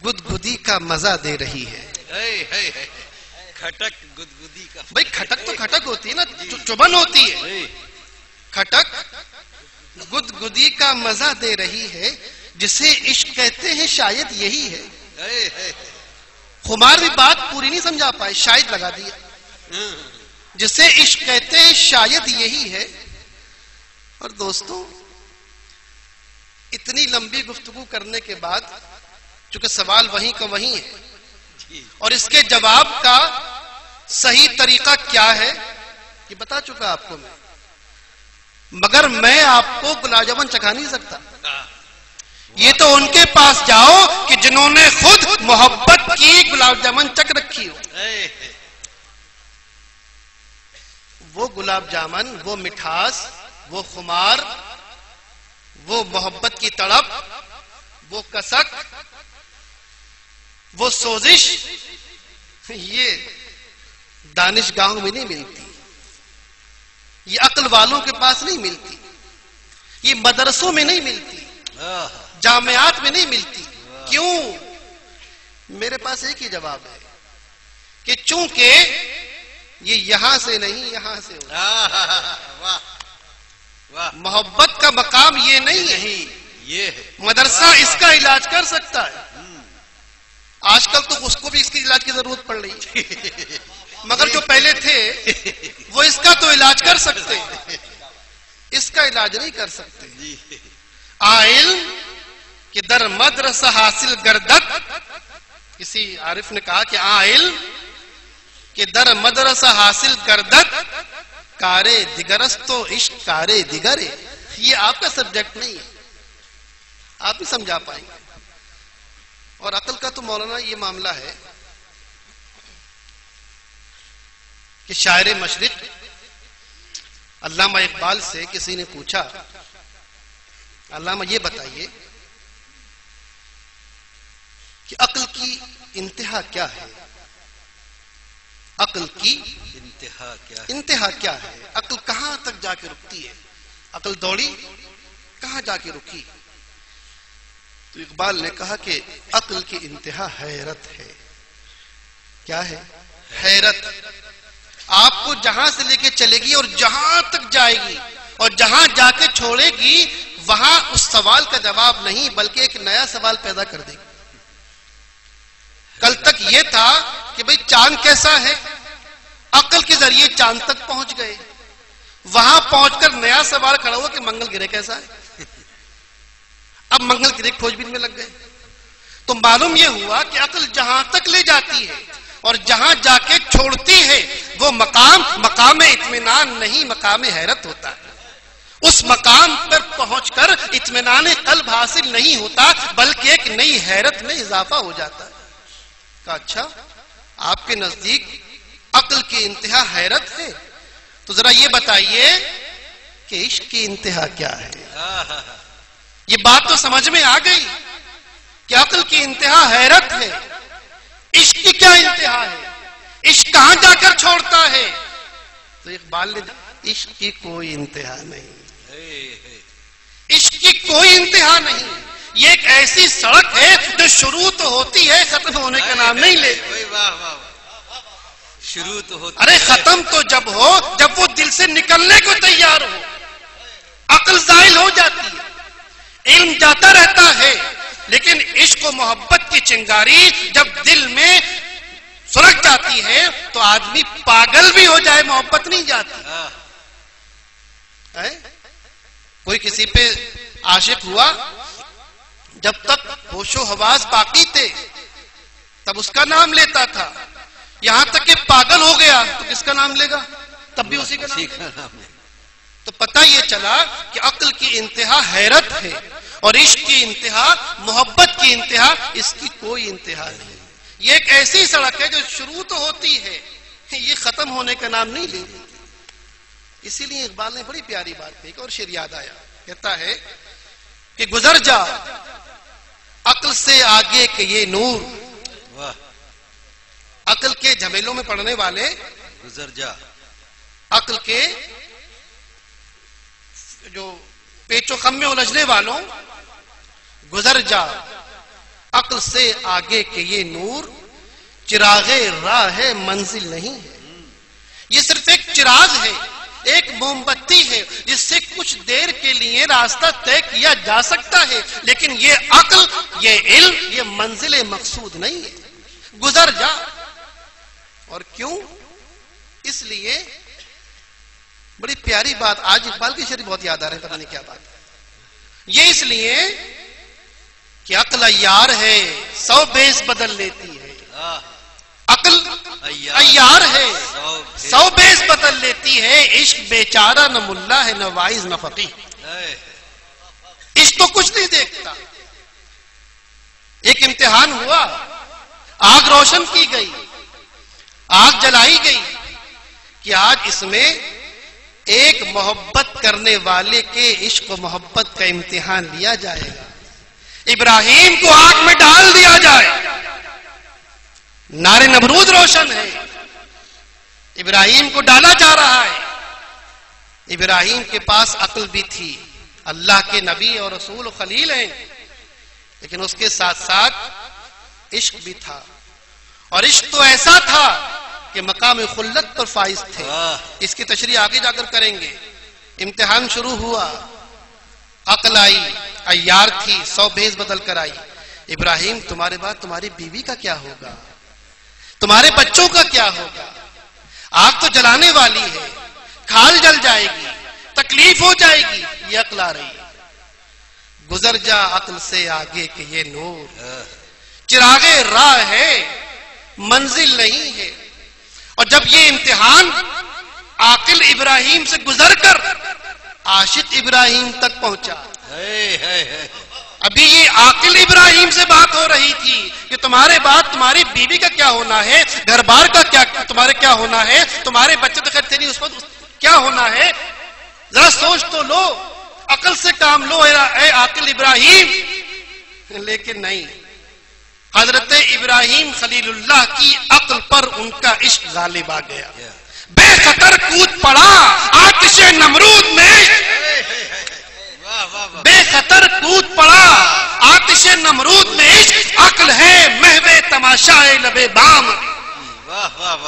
گدگدی کا مزہ دے رہی ہے. کھٹک گدگدی کا، بھائی کھٹک تو کھٹک ہوتی ہے نا، چبن ہوتی ہے. کھٹک گدگدی کا مزہ دے رہی ہے، جسے عشق کہتے ہیں شاید یہی ہے. خمار بھی بات پوری نہیں سمجھا پائے، شاید لگا دیا. جسے عشق کہتے ہیں شاید یہی ہے. اور دوستوں اتنی لمبی گفتگو کرنے کے بعد چونکہ سوال وہیں کا وہیں ہے اور اس کے جواب کا صحیح طریقہ کیا ہے یہ بتا چکا آپ کو میں، مگر میں آپ کو گلاب جامن چکھا نہیں سکتا. یہ تو ان کے پاس جاؤ کہ جنہوں نے خود محبت کی گلاب جامن چکھ رکھی ہو. وہ گلاب جامن، وہ مٹھاس، وہ خمار، وہ محبت کی تڑپ، وہ کسک، وہ سوزش، یہ دانشگاہوں میں نہیں ملتی، یہ عقل والوں کے پاس نہیں ملتی، یہ مدرسوں میں نہیں ملتی، جامعات میں نہیں ملتی. کیوں؟ میرے پاس ایک ہی جواب ہے کہ چونکہ یہ یہاں سے نہیں یہاں سے ہو. محبت کا مقام یہ نہیں ہے. یہ مدرسہ اس کا علاج کر سکتا ہے. آج کل تو اس کو بھی اس کی علاج کی ضرورت پڑ رہی ہے، مگر جو پہلے تھے وہ اس کا تو علاج کر سکتے، اس کا علاج نہیں کر سکتے. علم کہ در مدرسہ حاصل گردت، کسی عارف نے کہا کہ علم کہ در مدرسہ حاصل گردت، کارے دیگرستو عشق کارے دیگرے. یہ آپ کا سبجیکٹ نہیں ہے، آپ ہی سمجھا پائیں گے. اور عقل کا تو مولانا یہ معاملہ ہے کہ شاعر مشرق علامہ اقبال سے کسی نے پوچھا، علامہ یہ بتائیے کہ عقل کی انتہا کیا ہے؟ عقل کی انتہا کیا ہے؟ عقل کہاں تک جا کے رکتی ہے؟ عقل دوڑی کہاں جا کے رکی؟ تو اقبال نے کہا کہ عقل کی انتہا حیرت ہے. کیا ہے؟ حیرت. آپ کو جہاں سے لے کے چلے گی اور جہاں تک جائے گی اور جہاں جا کے چھوڑے گی وہاں اس سوال کا جواب نہیں بلکہ ایک نیا سوال پیدا کر دے گی. کل تک یہ تھا کہ بھئی چاند کیسا ہے، عقل کے ذریعے چاند تک پہنچ گئے، وہاں پہنچ کر نیا سوال کھڑا ہوا کہ منگل گرہ کیسا ہے. اب منگل گرہ کھوج بین میں لگ گئے. تو معلوم یہ ہوا کہ عقل جہاں تک لے جاتی ہے اور جہاں جا کے چھوڑتی ہے وہ مقام اطمینان نہیں، مقام حیرت ہوتا ہے. اس مقام پر پہنچ کر اطمینان قلب حاصل نہیں ہوتا بلکہ ایک نئی حیرت میں اضافہ ہو جاتا ہے. کہا اچھا آپ کے نزدیک عقل کی انتہا حیرت ہے، تو ذرا یہ بتائیے کہ عشق کی انتہا کیا ہے؟ یہ بات تو سمجھ میں آ گئی کہ عقل کی انتہا حیرت ہے. عشق کی کیا انتہا ہے؟ عشق کہاں جا کر چھوڑتا ہے؟ تو اقبال نے عشق کی کوئی انتہا نہیں. عشق کی کوئی انتہا نہیں. یہ ایک ایسی سڑک ہے جو شروع تو ہوتی ہے ختم ہونے کا نام نہیں لیتی. شروع تو ہوتی ارے ختم تو جب ہو جب وہ دل سے نکلنے کو تیار ہو. عقل زائل ہو جاتی ہے، علم جاتا رہتا ہے، لیکن عشق و محبت کی چنگاری جب دل میں سلگ جاتی ہے تو آدمی پاگل بھی ہو جائے محبت نہیں جاتی. کوئی کسی پہ عاشق ہوا، جب تک ہوش و حواس باقی تھے تب اس کا نام لیتا تھا، یہاں تک کہ پاگل ہو گیا تو کس کا نام لے گا؟ تب بھی اسی کا نام. تو پتہ یہ چلا کہ عقل کی انتہا حیرت ہے اور عشق کی انتہا، محبت کی انتہا، اس کی کوئی انتہا نہیں. یہ ایک ایسی سڑک ہے جو شروع تو ہوتی ہے، یہ ختم ہونے کا نام نہیں لیتی. اسی لیے اقبال نے بڑی پیاری بات کہی اور شعر یاد آیا، کہتا ہے کہ گزر جا عقل سے آگے کہ یہ نور. عقل کے جھمیلوں میں پڑنے والے گزر جا، عقل کے جو پیچ و خم میں الجھنے والوں، گزر جا عقل سے آگے کہ یہ نور چراغ راہ ہے منزل نہیں ہے. یہ صرف ایک چراغ ہے، ایک موم بتی ہے جس سے کچھ دیر کے لیے راستہ طے کیا جا سکتا ہے، لیکن یہ عقل، یہ علم، یہ منزل مقصود نہیں ہے. گزر جا. اور کیوں؟ اس لیے بڑی پیاری بات، آج اقبال کی شعر بہت یاد آ رہے ہیں، پتہ نہیں کیا بات. یہ اس لیے کہ عقل عیار ہے، 100 بیس بدل لیتی ہے. عقل عیار ہے، 100 بیس بدل لیتی ہے. عشق بیچارہ نہ ملا ہے نہ وائز نہ فقیہ. عشق تو کچھ نہیں دیکھتا. ایک امتحان ہوا، آگ روشن کی گئی، آگ جلائی گئی کہ آج اس میں ایک محبت کرنے والے کے عشق و محبت کا امتحان لیا جائے گا. ابراہیم کو آگ میں ڈال دیا جائے. نار نمرود روشن ہے، ابراہیم کو ڈالا جا رہا ہے. ابراہیم کے پاس عقل بھی تھی، اللہ کے نبی اور رسول و خلیل ہیں، لیکن اس کے ساتھ ساتھ عشق بھی تھا. اور عشق تو ایسا تھا کہ مقام خلت پر فائز تھے. اس کی تشریح آگے جا کر کریں گے. امتحان شروع ہوا، عقل آئی، عیار تھی، 100 بیس بدل کر آئی. ابراہیم تمہارے بعد تمہاری بیوی کا کیا ہوگا؟ تمہارے بچوں کا کیا ہوگا؟ آگ تو جلانے والی ہے، کھال جل جائے گی، تکلیف ہو جائے گی. یہ عقل آ رہی ہے. گزر جا عقل سے آگے کہ یہ نور چراغ راہ ہے منزل نہیں ہے. اور جب یہ امتحان عاقل ابراہیم سے گزر کر عاشق ابراہیم تک پہنچا، ابھی یہ عاقل ابراہیم سے بات ہو رہی تھی کہ تمہارے بعد تمہاری بیوی کا کیا ہونا ہے، گھر بار کا کیا تمہارے کیا ہونا ہے، تمہارے بچے تو خیر تیری اس وقت کیا ہونا ہے. ذرا سوچ تو لو، عقل سے کام لو اے عاقل ابراہیم. لیکن نہیں، حضرت ابراہیم خلیل اللہ کی عقل پر ان کا عشق غالب آ گیا. بے خطر کود پڑا آتش نمرود میں، بے خطر کود پڑا آتش نمرود میں. عشق عقل ہے محو تماشائے لبے بام.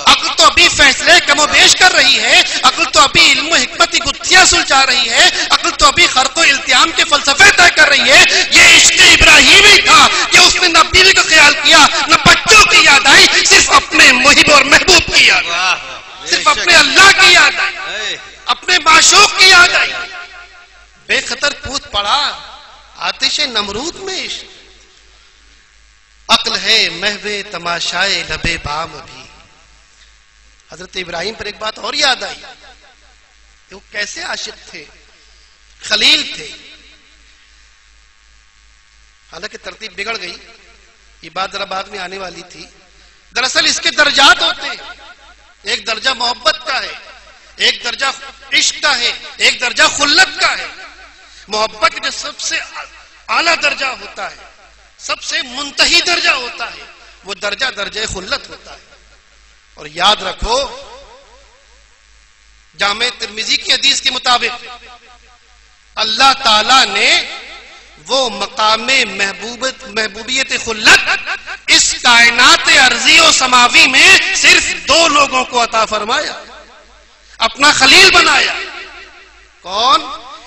عقل تو ابھی فیصلے کم و بیش کر رہی ہے، عقل تو ابھی علم و حکمت کی گتھیاں سلجھا رہی ہے، عقل تو ابھی خرق و التیام کے فلسفے طے کر رہی ہے. یہ عشق ابراہیم ہی تھا کہ اس نے نہ بیوی کا خیال کیا، نہ بچوں کی یاد آئی، صرف اپنے محب اور محبوب کی یاد آئی، صرف اپنے اللہ کی یاد آئی، اپنے معشوق کی یاد آئی. بے خطر کود پڑا آتش نمرود میں. عشق عقل ہے محو تماشائے لبے بام. ابھی حضرت ابراہیم پر ایک بات اور یاد آئی کہ وہ کیسے عاشق تھے، خلیل تھے. حالانکہ ترتیب بگڑ گئی، یہ بات ذرا بعد میں آنے والی تھی. دراصل اس کے درجات ہوتے ہیں. ایک درجہ محبت کا ہے، ایک درجہ عشق کا ہے، ایک درجہ خلت کا ہے. محبت جو سب سے اعلیٰ درجہ ہوتا ہے، سب سے منتہی درجہ ہوتا ہے، وہ درجہ درجہ خلت ہوتا ہے. اور یاد رکھو، جامع ترمذی کی حدیث کے مطابق اللہ تعالیٰ نے وہ مقام محبوبیت خلت اس کائنات ارضی و سماوی میں صرف 2 لوگوں کو عطا فرمایا، اپنا خلیل بنایا۔ کون؟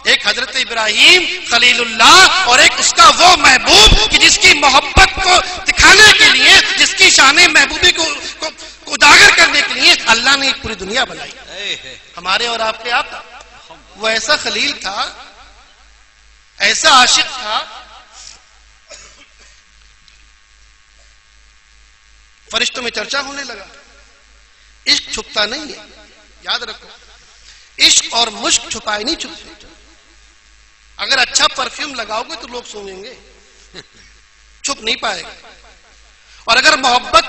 ایک حضرت ابراہیم خلیل اللہ، اور ایک اس کا وہ محبوب کہ جس کی محبت کو دکھانے کے لیے، جس کی شان محبوبی کو اجاگر کرنے کے لیے اللہ نے پوری دنیا بنائی۔ ہمارے اور آپ کے آقا وہ ایسا خلیل تھا، ایسا عاشق تھا، فرشتوں میں چرچا ہونے لگا۔ عشق چھپتا نہیں ہے، یاد رکھو، عشق اور مشک چھپائے نہیں چھپتے۔ اگر اچھا پرفیوم لگاؤ گے تو لوگ سونگیں گے، چھپ نہیں پائے گا۔ اور اگر محبت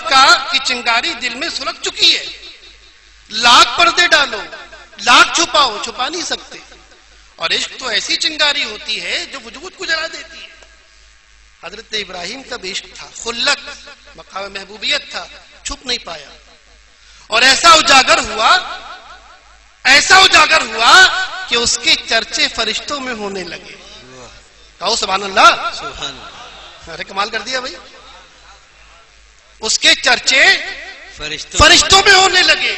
کی چنگاری دل میں سلگ چکی ہے، لاکھ پردے ڈالو، لاکھ چھپاؤ، چھپا نہیں سکتے۔ اور عشق تو ایسی چنگاری ہوتی ہے جو وجود کو جلا دیتی ہے۔ حضرت ابراہیم کا بھی عشق تھا، خلت، مقام محبوبیت تھا، چھپ نہیں پایا، اور ایسا اجاگر ہوا کہ اس کے چرچے فرشتوں میں ہونے لگے۔ کہو سبحان اللہ، سبحان اللہ، ارے کمال کر دیا بھائی۔ اس کے چرچے فرشتوں میں ہونے لگے۔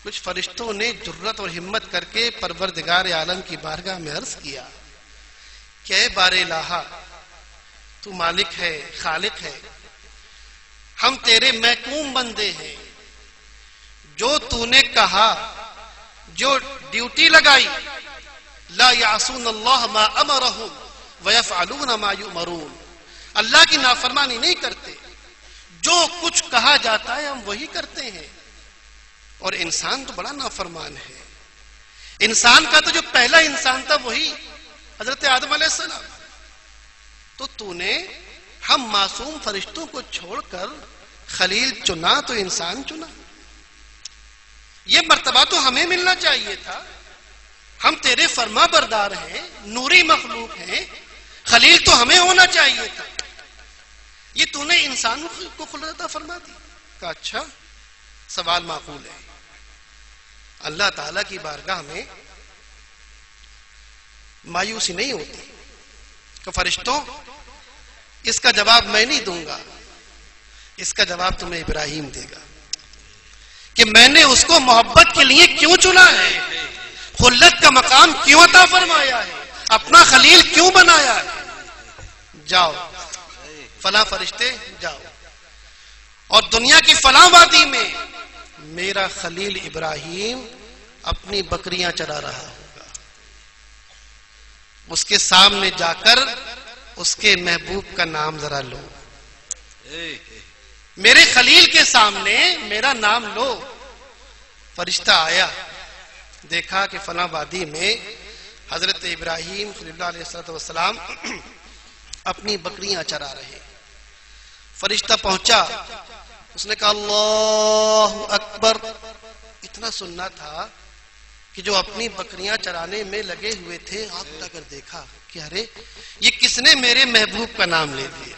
کچھ فرشتوں نے جرت اور ہمت کر کے پروردگار عالم کی بارگاہ میں عرض کیا کہ اے بار الہ، تو مالک ہے، خالق ہے، ہم تیرے محکوم بندے ہیں، جو تو نے کہا، جو ڈیوٹی لگائی، لا یعصون اللہ ما امرہم ویفعلون ما یؤمرون، اللہ کی نافرمانی نہیں کرتے، جو کچھ کہا جاتا ہے ہم وہی کرتے ہیں۔ اور انسان تو بڑا نافرمان ہے۔ انسان کا تو جو پہلا انسان تھا وہی حضرت آدم علیہ السلام۔ تو نے ہم معصوم فرشتوں کو چھوڑ کر خلیل چنا تو انسان چنا۔ یہ مرتبہ تو ہمیں ملنا چاہیے تھا، ہم تیرے فرما بردار ہیں، نوری مخلوق ہیں، خلیل تو ہمیں ہونا چاہیے تھا۔ یہ تو نے انسان کو خلت فرما دی۔ کہا اچھا، سوال معقول ہے۔ اللہ تعالیٰ کی بارگاہ میں مایوسی نہیں ہوتی کہ فرشتوں اس کا جواب میں نہیں دوں گا، اس کا جواب تمہیں ابراہیم دے گا کہ میں نے اس کو محبت کے لیے کیوں چنا ہے، خلت کا مقام کیوں عطا فرمایا ہے، اپنا خلیل کیوں بنایا ہے۔ جاؤ فلاں فرشتے جاؤ، اور دنیا کی فلاں وادی میں میرا خلیل ابراہیم اپنی بکریاں چرا رہا ہوگا، اس کے سامنے جا کر اس کے محبوب کا نام ذرا لو، میرے خلیل کے سامنے میرا نام لو۔ فرشتہ آیا، دیکھا کہ فلاں وادی میں حضرت ابراہیم صلی اللہ علیہ وسلم اپنی بکریاں چرا رہے۔ فرشتہ پہنچا، اس نے کہا اللہ اکبر۔ اتنا سننا تھا کہ جو اپنی بکریاں چرانے میں لگے ہوئے تھے، آنکھ اٹھا کر دیکھا کہ ارے یہ کس نے میرے محبوب کا نام لے لیا،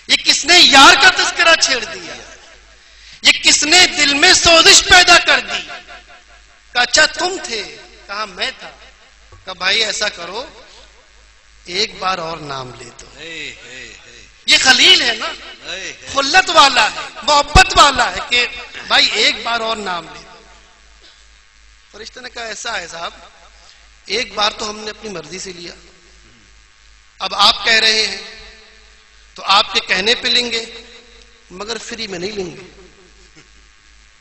یہ کس نے یار کا تذکرہ چھیڑ دیا، یہ کس نے دل میں سوزش پیدا کر دی۔ کہا اچھا تم تھے؟ کہا میں تھا۔ کہا بھائی ایسا کرو، ایک بار اور نام لے دو۔ یہ خلیل ہے نا، خلت والا ہے، محبت والا ہے کہ بھائی ایک بار اور نام لے دو۔ فرشتے نے کہا ایسا ہے صاحب، ایک بار تو ہم نے اپنی مرضی سے لیا، اب آپ کہہ رہے ہیں تو آپ کے کہنے پہ لیں گے، مگر فری میں نہیں لیں گے۔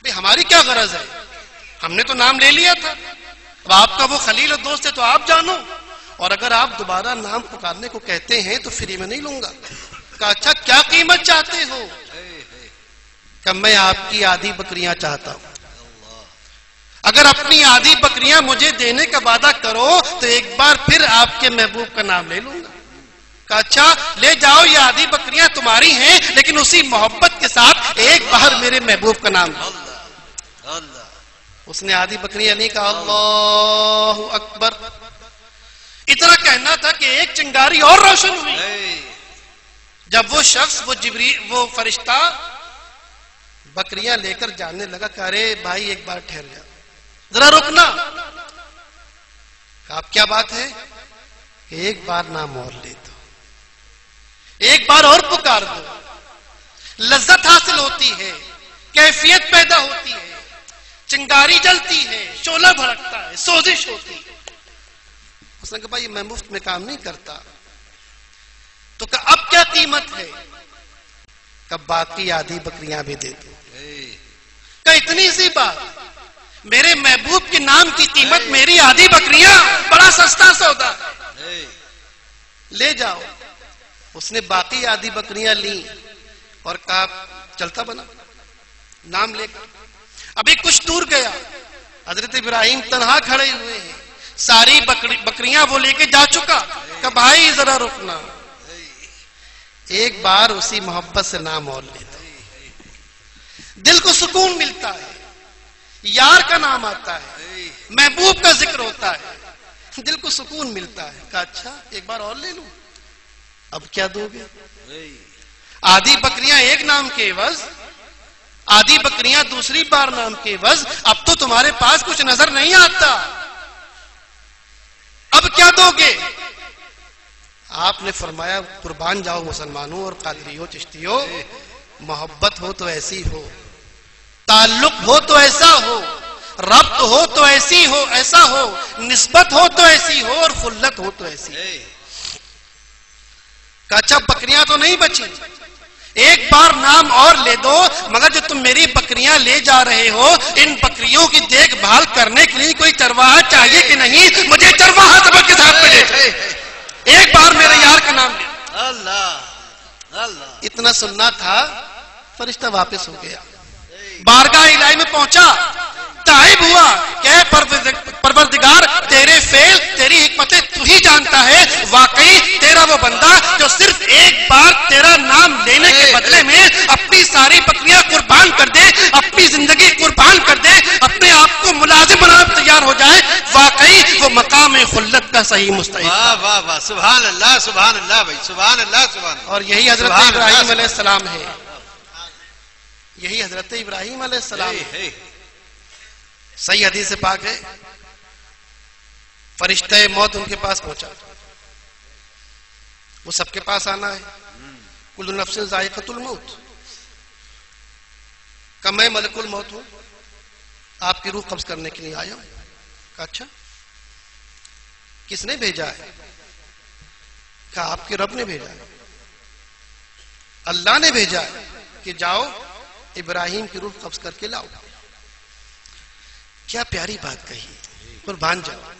بھئی ہماری کیا غرض ہے، ہم نے تو نام لے لیا تھا، اب آپ کا وہ خلیل اور دوست ہے تو آپ جانو، اور اگر آپ دوبارہ نام پکارنے کو کہتے ہیں تو فری میں نہیں لوں گا۔ کہا اچھا کیا قیمت چاہتے ہو؟ کہ میں آپ کی آدھی بکریاں چاہتا ہوں، اگر اپنی آدھی بکریاں مجھے دینے کا وعدہ کرو تو ایک بار پھر آپ کے محبوب کا نام لے لوں گا۔ کہا اچھا لے جاؤ، یہ آدھی بکریاں تمہاری ہیں، لیکن اسی محبت کے ساتھ ایک بار میرے محبوب کا نام لو۔ اس نے آدھی بکریاں نہیں کہا اللہ اکبر۔ اتنا کہنا تھا کہ ایک چنگاری اور روشن ہوئی جب وہ شخص وہ فرشتہ بکریاں لے کر جانے لگا کہ ارے بھائی ایک بار ٹھہر جا، ذرا رکنا۔ اب کیا بات ہے؟ کہ ایک بار نام اور لے دو، ایک بار اور پکار دو، لذت حاصل ہوتی ہے، کیفیت پیدا ہوتی ہے، چنگاری جلتی ہے، شعلہ بھڑکتا ہے، سوزش ہوتی ہے۔ اس نے کہا بھائی میں مفت میں کام نہیں کرتا۔ تو کہا اب کیا قیمت ہے؟ کہ باقی آدھی بکریاں بھی دے دو۔ کہ اتنی سی بات، میرے محبوب کے نام کی قیمت میری آدھی بکریاں، بڑا سستا سودا ہے، لے جاؤ۔ اس نے باقی آدھی بکریاں لی اور کہا چلتا بنا نام لے کر۔ ابھی کچھ دور گیا، حضرت ابراہیم تنہا کھڑے ہوئے ہیں، ساری بکریاں وہ لے کے جا چکا۔ کہ بھائی ذرا رکنا، ایک بار اسی محبت سے نام اور لے دو، دل کو سکون ملتا ہے، یار کا نام آتا ہے، محبوب کا ذکر ہوتا ہے، دل کو سکون ملتا ہے۔ کہا اچھا ایک بار اور لے لوں، اب کیا دو گے؟ آدھی بکریاں ایک نام کے عوض، آدھی بکریاں دوسری بار نام کے عوض، اب تو تمہارے پاس کچھ نظر نہیں آتا، اب کیا دو گے؟ آپ نے فرمایا قربان جاؤ مسلمانوں اور قادریوں چشتیوں، محبت ہو تو ایسی ہو، تعلق ہو تو ایسا ہو، ربط ہو تو ایسی ہو ایسا ہو، نسبت ہو تو ایسی ہو، اور خلت ہو تو ایسی ہو۔ کہ اچھا بکریاں تو نہیں بچی، ایک بار نام اور لے دو، مگر جو تم میری بکریاں لے جا رہے ہو، ان بکریوں کی دیکھ بھال کرنے کے لیے کوئی چرواہا چاہیے کہ نہیں؟ مجھے چرواہا سبق کے ساتھ میں لے جائے، ایک بار میرے یار کا نام لے۔ اللہ اتنا سننا تھا، فرشتہ واپس ہو گیا، بارگاہ الہی میں پہنچا، تائب ہوا کہ اے پروردگار تیرے فعل تیری حکمتیں تو ہی جانتا ہے، واقعی تیرا وہ بندہ جو صرف ایک بار تیرا نام لینے کے بدلے میں اپنی ساری بکریاں قربان کر دے، اپنی زندگی قربان کر دے، اپنے آپ کو ملازم بنانا تیار ہو جائے، واقعی وہ مقام خلت کا صحیح مستحق۔ واہ واہ واہ، سبحان اللہ سبحان اللہ بھائی، سبحان اللہ سبحان اللہ۔ اور یہی حضرت ابراہیم علیہ السلام ہے، یہی حضرت ابراہیم علیہ السلام ہے۔ صحیح حدیث پاک ہے، فرشتہ موت ان کے پاس پہنچا، وہ سب کے پاس آنا ہے، کل نفس ذائقۃ الموت، کہ میں ملک الموت ہوں، آپ کی روح قبض کرنے کے لیے آیا ہوں۔ کہا اچھا کس نے بھیجا ہے؟ کہا آپ کے رب نے بھیجا ہے، اللہ نے بھیجا ہے کہ جاؤ ابراہیم کی روح قبض کر کے لاؤ۔ کیا پیاری بات کہی، قربان جاؤ۔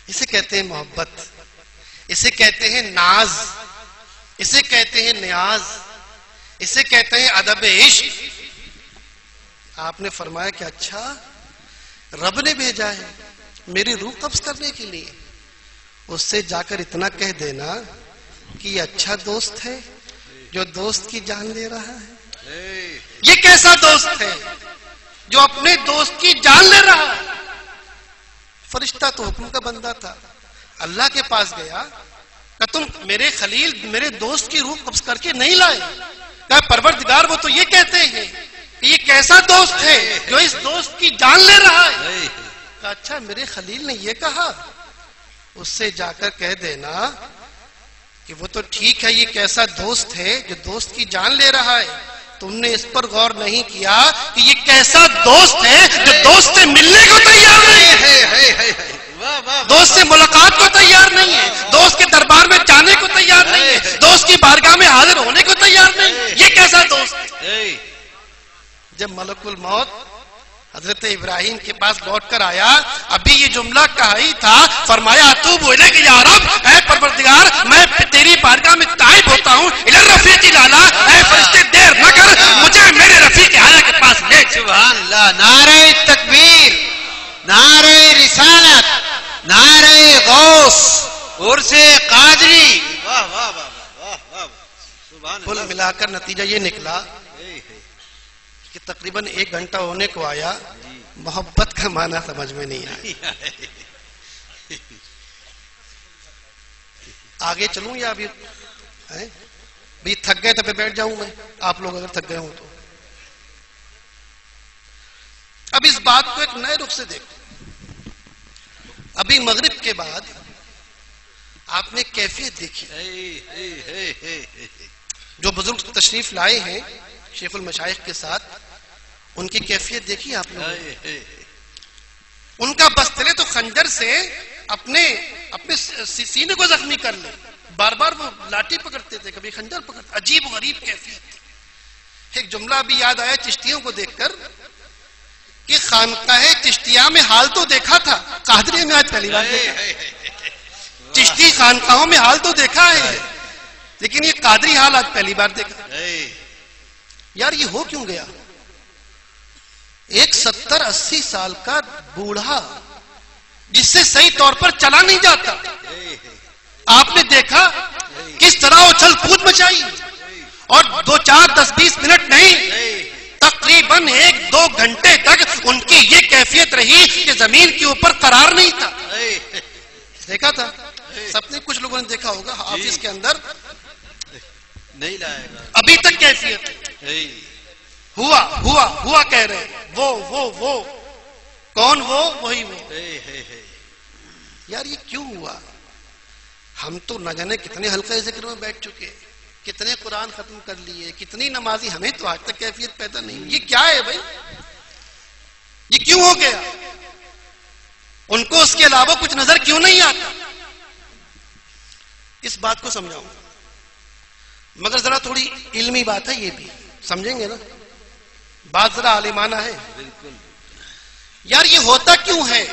اسے کہتے ہیں محبت، اسے کہتے ہیں ناز، اسے کہتے ہیں نیاز، اسے کہتے ہیں ادب عشق۔ آپ نے فرمایا کہ اچھا رب نے بھیجا ہے میری روح قبض کرنے کے لیے، اس سے جا کر اتنا کہہ دینا کہ یہ اچھا دوست ہے جو دوست کی جان لے رہا ہے۔ یہ کیسا دوست ہے جو اپنے دوست کی جان لے رہا ہے؟ فرشتہ تو حکم کا بندہ تھا، اللہ کے پاس گیا کہ تم میرے خلیل میرے دوست کی روح قبض کر کے نہیں لائے؟ کہ پروردگار وہ تو یہ کہتے ہیں کہ یہ کیسا دوست ہے جو اس دوست کی جان لے رہا ہے؟ کہ اچھا میرے خلیل نے یہ کہا، اس سے جا کر کہہ دینا کہ وہ تو ٹھیک ہے، یہ کیسا دوست ہے جو دوست کی جان لے رہا ہے، تم نے اس پر غور نہیں کیا کہ یہ کیسا دوست ہے جو دوست سے ملنے کو تیار نہیں ہے، دوست سے ملاقات کو تیار نہیں ہے، دوست کے دربار میں جانے کو تیار نہیں ہے، دوست کی بارگاہ میں حاضر ہونے کو تیار نہیں ہے، یہ کیسا دوست ہے؟ جب ملک الموت حضرت ابراہیم کے پاس لوٹ کر آیا، ابھی یہ جملہ کہا ہی تھا، فرمایا اتوب الیک یا رب، اے پروردگار میں تیری بارگاہ میں تائب ہوتا ہوں، الی الرفیق الاعلی، اے فرشتے دیر نہ کر، مجھے میرے رفیق اعلی کے پاس لے۔ سبحان اللہ، نعرہ تکبیر، نعرہ رسالت، نعرہ غوث، عرس قادری، واہ واہ واہ واہ، سبحان کل اللہ۔ ملا کر نتیجہ یہ نکلا کہ تقریباً 1 گھنٹہ ہونے کو آیا، محبت کا معنی سمجھ میں نہیں آیا۔ آگے چلوں یا ابھی بھی تھک گئے تو پہ بیٹھ جاؤں میں، آپ لوگ اگر تھک گئے ہوں تو؟ اب اس بات کو ایک نئے رخ سے دیکھو۔ ابھی مغرب کے بعد آپ نے کیفیت دیکھی. جو بزرگ تشریف لائے ہیں شیخ المشائخ کے ساتھ، ان کی کیفیت دیکھی آپ لوگوں نے. ان کا بستلے تو خنجر سے اپنے سینے کو زخمی کر لے، بار بار وہ لاٹھی پکڑتے تھے، کبھی خنجر پکڑتے. عجیب و غریب کیفیت تھی. ایک جملہ بھی یاد آیا چشتیوں کو دیکھ کر کہ خانقاہ چشتیہ میں حال تو دیکھا تھا، قادریہ میں آج پہلی بار دیکھا. چشتی خانقاہوں میں حال تو دیکھا ہے، لیکن یہ قادری حال آج پہلی بار دیکھا. یار یہ ہو کیوں گیا؟ ایک 70-80 سال کا بوڑھا جس سے صحیح طور پر چلا نہیں جاتا، آپ نے دیکھا کس طرح اچھل کود مچائی، اور 2-4-10-20 منٹ نہیں، تقریباً 1-2 گھنٹے تک ان کی یہ کیفیت رہی کہ زمین کے اوپر قرار نہیں تھا. دیکھا تھا سب نے، کچھ لوگوں نے دیکھا ہوگا آفس کے اندر نہیں لائے گا ابھی تک کیفیت ہوا کہہ رہے ہیں. وہ کون؟ وہی وہ. یار یہ کیوں ہوا؟ ہم تو نہ جانے کتنے حلقے ذکر میں بیٹھ چکے، کتنے قرآن ختم کر لیے، کتنی نمازی، ہمیں تو آج تک کیفیت پیدا نہیں ہوئی. یہ کیا ہے بھائی؟ یہ کیوں ہو گیا؟ ان کو اس کے علاوہ کچھ نظر کیوں نہیں آتا؟ اس بات کو سمجھاؤں، مگر ذرا تھوڑی علمی بات ہے، یہ بھی سمجھیں گے نا، بات ذرا عالمانہ ہے. بالکل. یار یہ ہوتا کیوں ہے؟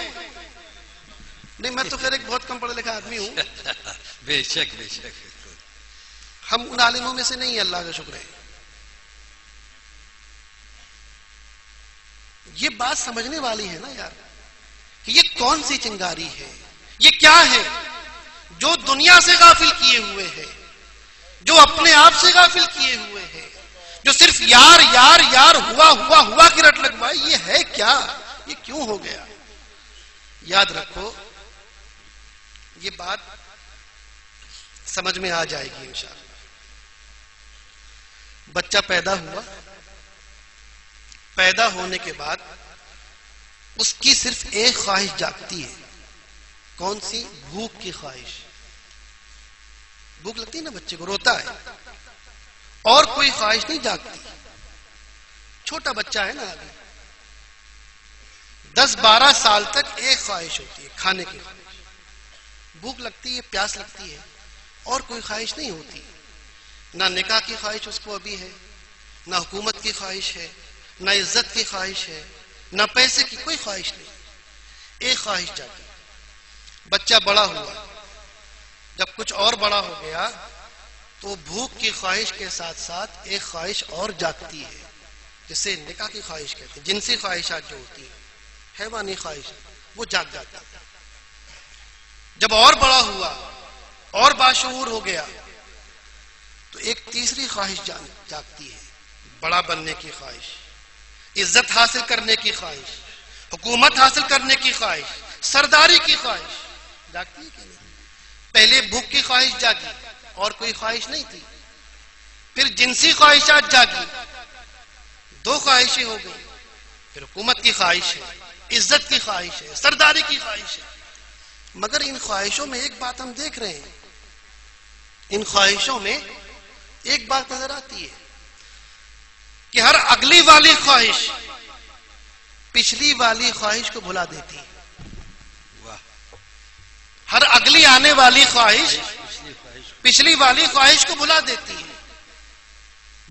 نہیں میں تو خیر ایک بہت کم پڑھا لکھا آدمی ہوں. بے شک بے شک. ہم ان عالموں میں سے نہیں ہیں، اللہ کا شکر ہے. یہ بات سمجھنے والی ہے نا یار کہ یہ کون سی چنگاری ہے، یہ کیا ہے جو دنیا سے غافل کیے ہوئے ہے، جو اپنے آپ سے غافل کیے ہوئے ہے، جو صرف یار یار یار ہوا کی رٹ لگوائے. یہ ہے کیا؟ یہ کیوں ہو گیا؟ یاد رکھو یہ بات سمجھ میں آ جائے گی انشاءاللہ. بچہ پیدا ہوا، پیدا ہونے کے بعد اس کی صرف ایک خواہش جاگتی ہے. کون سی؟ بھوک کی خواہش. بھوک لگتی ہے نا بچے کو، روتا ہے، اور کوئی خواہش نہیں جاگتی. چھوٹا بچہ ہے نا، ابھی 10-12 سال تک ایک خواہش ہوتی ہے، کھانے کی خواہش. بھوک لگتی ہے، پیاس لگتی ہے، اور کوئی خواہش نہیں ہوتی. نہ نکاح کی خواہش اس کو ابھی ہے، نہ حکومت کی خواہش ہے، نہ عزت کی خواہش ہے، نہ پیسے کی کوئی خواہش نہیں. ایک خواہش جاتی. بچہ بڑا ہوا، جب کچھ اور بڑا ہو گیا تو بھوک کی خواہش کے ساتھ ساتھ ایک خواہش اور جاگتی ہے، جسے نکاح کی خواہش کہتے ہیں. جنسی خواہشات جو ہوتی ہیں، حیوانی خواہش، وہ جاگ جاتا ہے. جب اور بڑا ہوا اور باشعور ہو گیا تو ایک تیسری خواہش جاگتی ہے، بڑا بننے کی خواہش، عزت حاصل کرنے کی خواہش، حکومت حاصل کرنے کی خواہش، سرداری کی خواہش. جاگتی ہے کہ نہیں؟ پہلے بھوک کی خواہش جاگی، اور کوئی خواہش نہیں تھی. پھر جنسی خواہشات جاگی، 2 خواہشیں ہو گئی. پھر حکومت کی خواہش ہے، عزت کی خواہش ہے، سرداری کی خواہش ہے. مگر ان خواہشوں میں ایک بات ہم دیکھ رہے ہیں، ان خواہشوں میں ایک بات نظر آتی ہے کہ ہر اگلی والی خواہش پچھلی والی خواہش کو بھلا دیتی ہے. ہر اگلی آنے والی خواہش پچھلی والی خواہش کو بھلا دیتی ہے.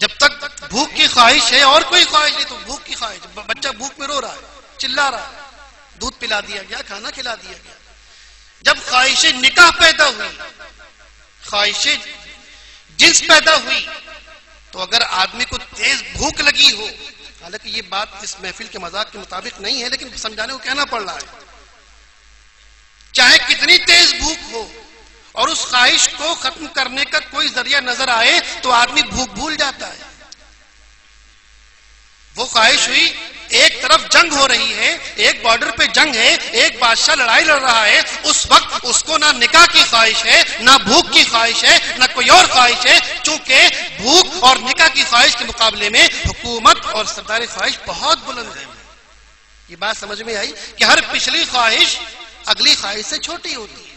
جب تک بھوک کی خواہش ہے اور کوئی خواہش نہیں تو بھوک کی خواہش. بچہ بھوک میں رو رہا ہے، چلا رہا ہے، دودھ پلا دیا گیا، کھانا کھلا دیا گیا. جب خواہش نکاح پیدا ہوئی، خواہش جنس پیدا ہوئی، تو اگر آدمی کو تیز بھوک لگی ہو، حالانکہ یہ بات اس محفل کے مذاق کے مطابق نہیں ہے لیکن سمجھانے کو کہنا پڑ رہا ہے، چاہے کتنی تیز بھوک ہو اور اس خواہش کو ختم کرنے کا کوئی ذریعہ نظر آئے تو آدمی بھوک بھول جاتا ہے. وہ خواہش ہوئی، ایک طرف جنگ ہو رہی ہے، ایک بارڈر پہ جنگ ہے، ایک بادشاہ لڑائی لڑ رہا ہے، اس وقت اس کو نہ نکاح کی خواہش ہے، نہ بھوک کی خواہش ہے، نہ کوئی اور خواہش ہے، چونکہ بھوک اور نکاح کی خواہش کے مقابلے میں حکومت اور سرداری خواہش بہت بلند ہے. یہ بات سمجھ میں آئی کہ ہر پچھلی خواہش اگلی خواہش سے چھوٹی ہوتی ہے.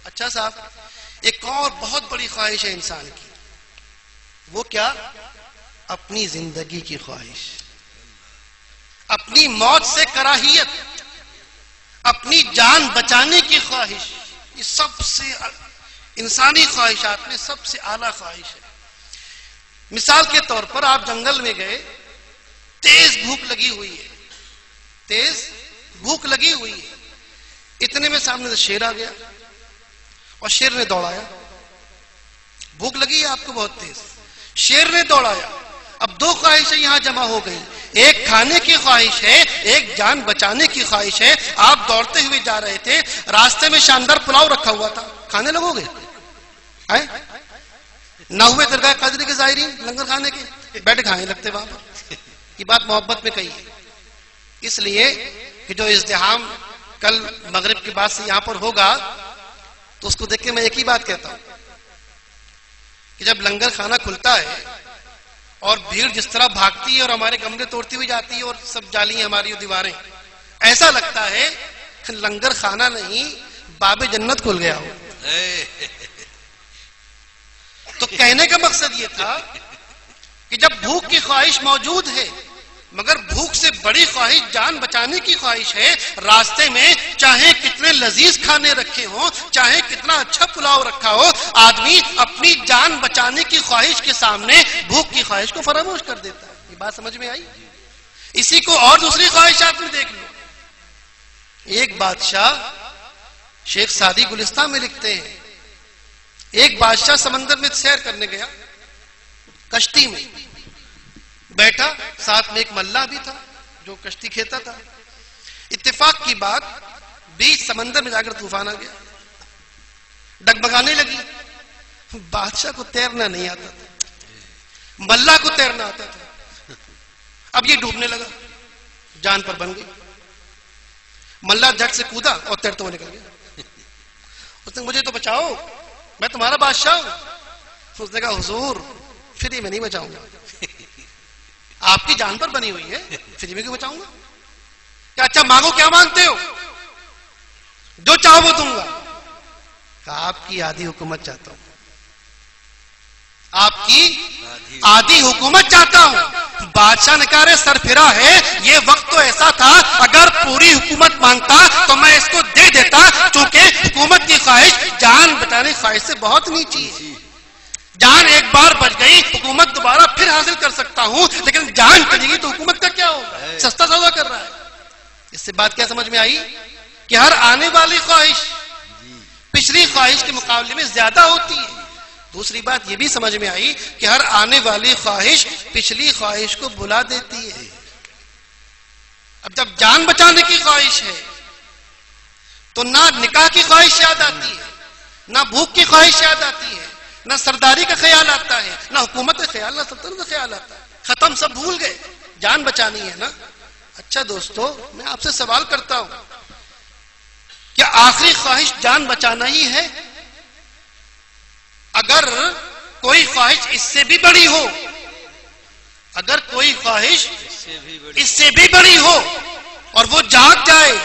اچھا صاحب، ایک اور بہت بڑی خواہش ہے انسان کی، وہ کیا؟ اپنی زندگی کی خواہش، اپنی موت سے کراہیت، اپنی جان بچانے کی خواہش. یہ سب سے انسانی خواہشات میں سب سے اعلیٰ خواہش ہے. مثال کے طور پر آپ جنگل میں گئے، تیز بھوک لگی ہوئی ہے، تیز بھوک لگی ہوئی ہے. اتنے میں سامنے سے شیر آ گیا اور شیر نے دوڑایا. بھوک لگی ہے آپ کو بہت تیز، شیر نے دوڑایا. اب دو خواہشیں یہاں جمع ہو گئی، ایک کھانے کی خواہش ہے، ایک جان بچانے کی خواہش ہے. آپ دوڑتے ہوئے جا رہے تھے، راستے میں شاندار پلاؤ رکھا ہوا تھا، کھانے لگو گے؟ نہ ہوئے درگاہ قادری کے زائرین لنگر کھانے کے، بیٹھ کھانے لگتے وہاں پر. یہ بات محبت میں کہی ہے، اس لیے کہ جو ازدحام کل مغرب کے بعد سے یہاں پر ہوگا تو اس کو دیکھ کے میں ایک ہی بات کہتا ہوں کہ جب لنگر کھانا کھلتا ہے اور بھیڑ جس طرح بھاگتی ہے اور ہمارے کمرے توڑتی ہوئی جاتی ہے اور سب جالی ہماری دیواریں، ایسا لگتا ہے کہ لنگر کھانا نہیں، باب جنت کھل گیا ہو. تو کہنے کا مقصد یہ تھا کہ جب بھوک کی خواہش موجود ہے، مگر بھوک سے بڑی خواہش جان بچانے کی خواہش ہے. راستے میں چاہے کتنے لذیذ کھانے رکھے ہوں، چاہے کتنا اچھا پلاؤ رکھا ہو، آدمی اپنی جان بچانے کی خواہش کے سامنے بھوک کی خواہش کو فراموش کر دیتا ہے. یہ بات سمجھ میں آئی؟ اسی کو اور دوسری خواہشات میں دیکھ لو. ایک بادشاہ، شیخ سعدی گلستان میں لکھتے ہیں، ایک بادشاہ سمندر میں سیر کرنے گیا، کشتی میں بیٹھا، ساتھ میں ایک ملہ بھی تھا جو کشتی کھیتا تھا. اتفاق کی بات، بیچ سمندر میں جا کر طوفان آ گیا، ڈگمگانے لگی. بادشاہ کو تیرنا نہیں آتا تھا، ملہ کو تیرنا آتا تھا. اب یہ ڈوبنے لگا، جان پر بن گئی. ملہ جھٹ سے کودا اور تیرتے ہوئے نکل گیا. اس نے مجھے تو بچاؤ، میں تمہارا بادشاہ ہوں. اس نے کہا حضور فری میں نہیں بچاؤں گا، آپ کی جان پر بنی ہوئی ہے، فری میں کیوں بچاؤں گا؟ کہ اچھا مانگو، کیا مانگتے ہو؟ جو چاہو وہ دوں گا. کہا آپ کی آدھی حکومت چاہتا ہوں، آپ کی آدھی حکومت چاہتا ہوں. بادشاہ نے کہا رے سر پھرا ہے، یہ وقت تو ایسا تھا اگر پوری حکومت مانگتا تو میں اس کو دے دیتا، چونکہ حکومت کی خواہش جان بچانے کی خواہش سے بہت نیچی ہے. جان ایک بار بچ گئی، حکومت دوبارہ پھر حاصل کر سکتا ہوں، لیکن جان چلی گئی تو حکومت کا کیا ہوگا؟ سستا سودا کر رہا ہے. اس سے بات کیا سمجھ میں آئی کہ ہر آنے والی خواہش پچھلی خواہش کے مقابلے میں زیادہ ہوتی ہے. دوسری بات یہ بھی سمجھ میں آئی کہ ہر آنے والی خواہش پچھلی خواہش کو بھلا دیتی ہے. اب جب جان بچانے کی خواہش ہے تو نہ نکاح کی خواہش یاد آتی ہے، نہ بھوک کی خواہش یاد آتی ہے، نہ سرداری کا خیال آتا ہے، نہ حکومت کا خیال، نہ سلطنت کا خیال آتا ہے. ختم، سب بھول گئے، جان بچانی ہے نا. اچھا دوستو، میں آپ سے سوال کرتا ہوں، کیا آخری خواہش جان بچانا ہی ہے؟ اگر کوئی خواہش اس سے بھی بڑی ہو، اگر کوئی خواہش اس سے بھی بڑی ہو اور وہ جاگ جائے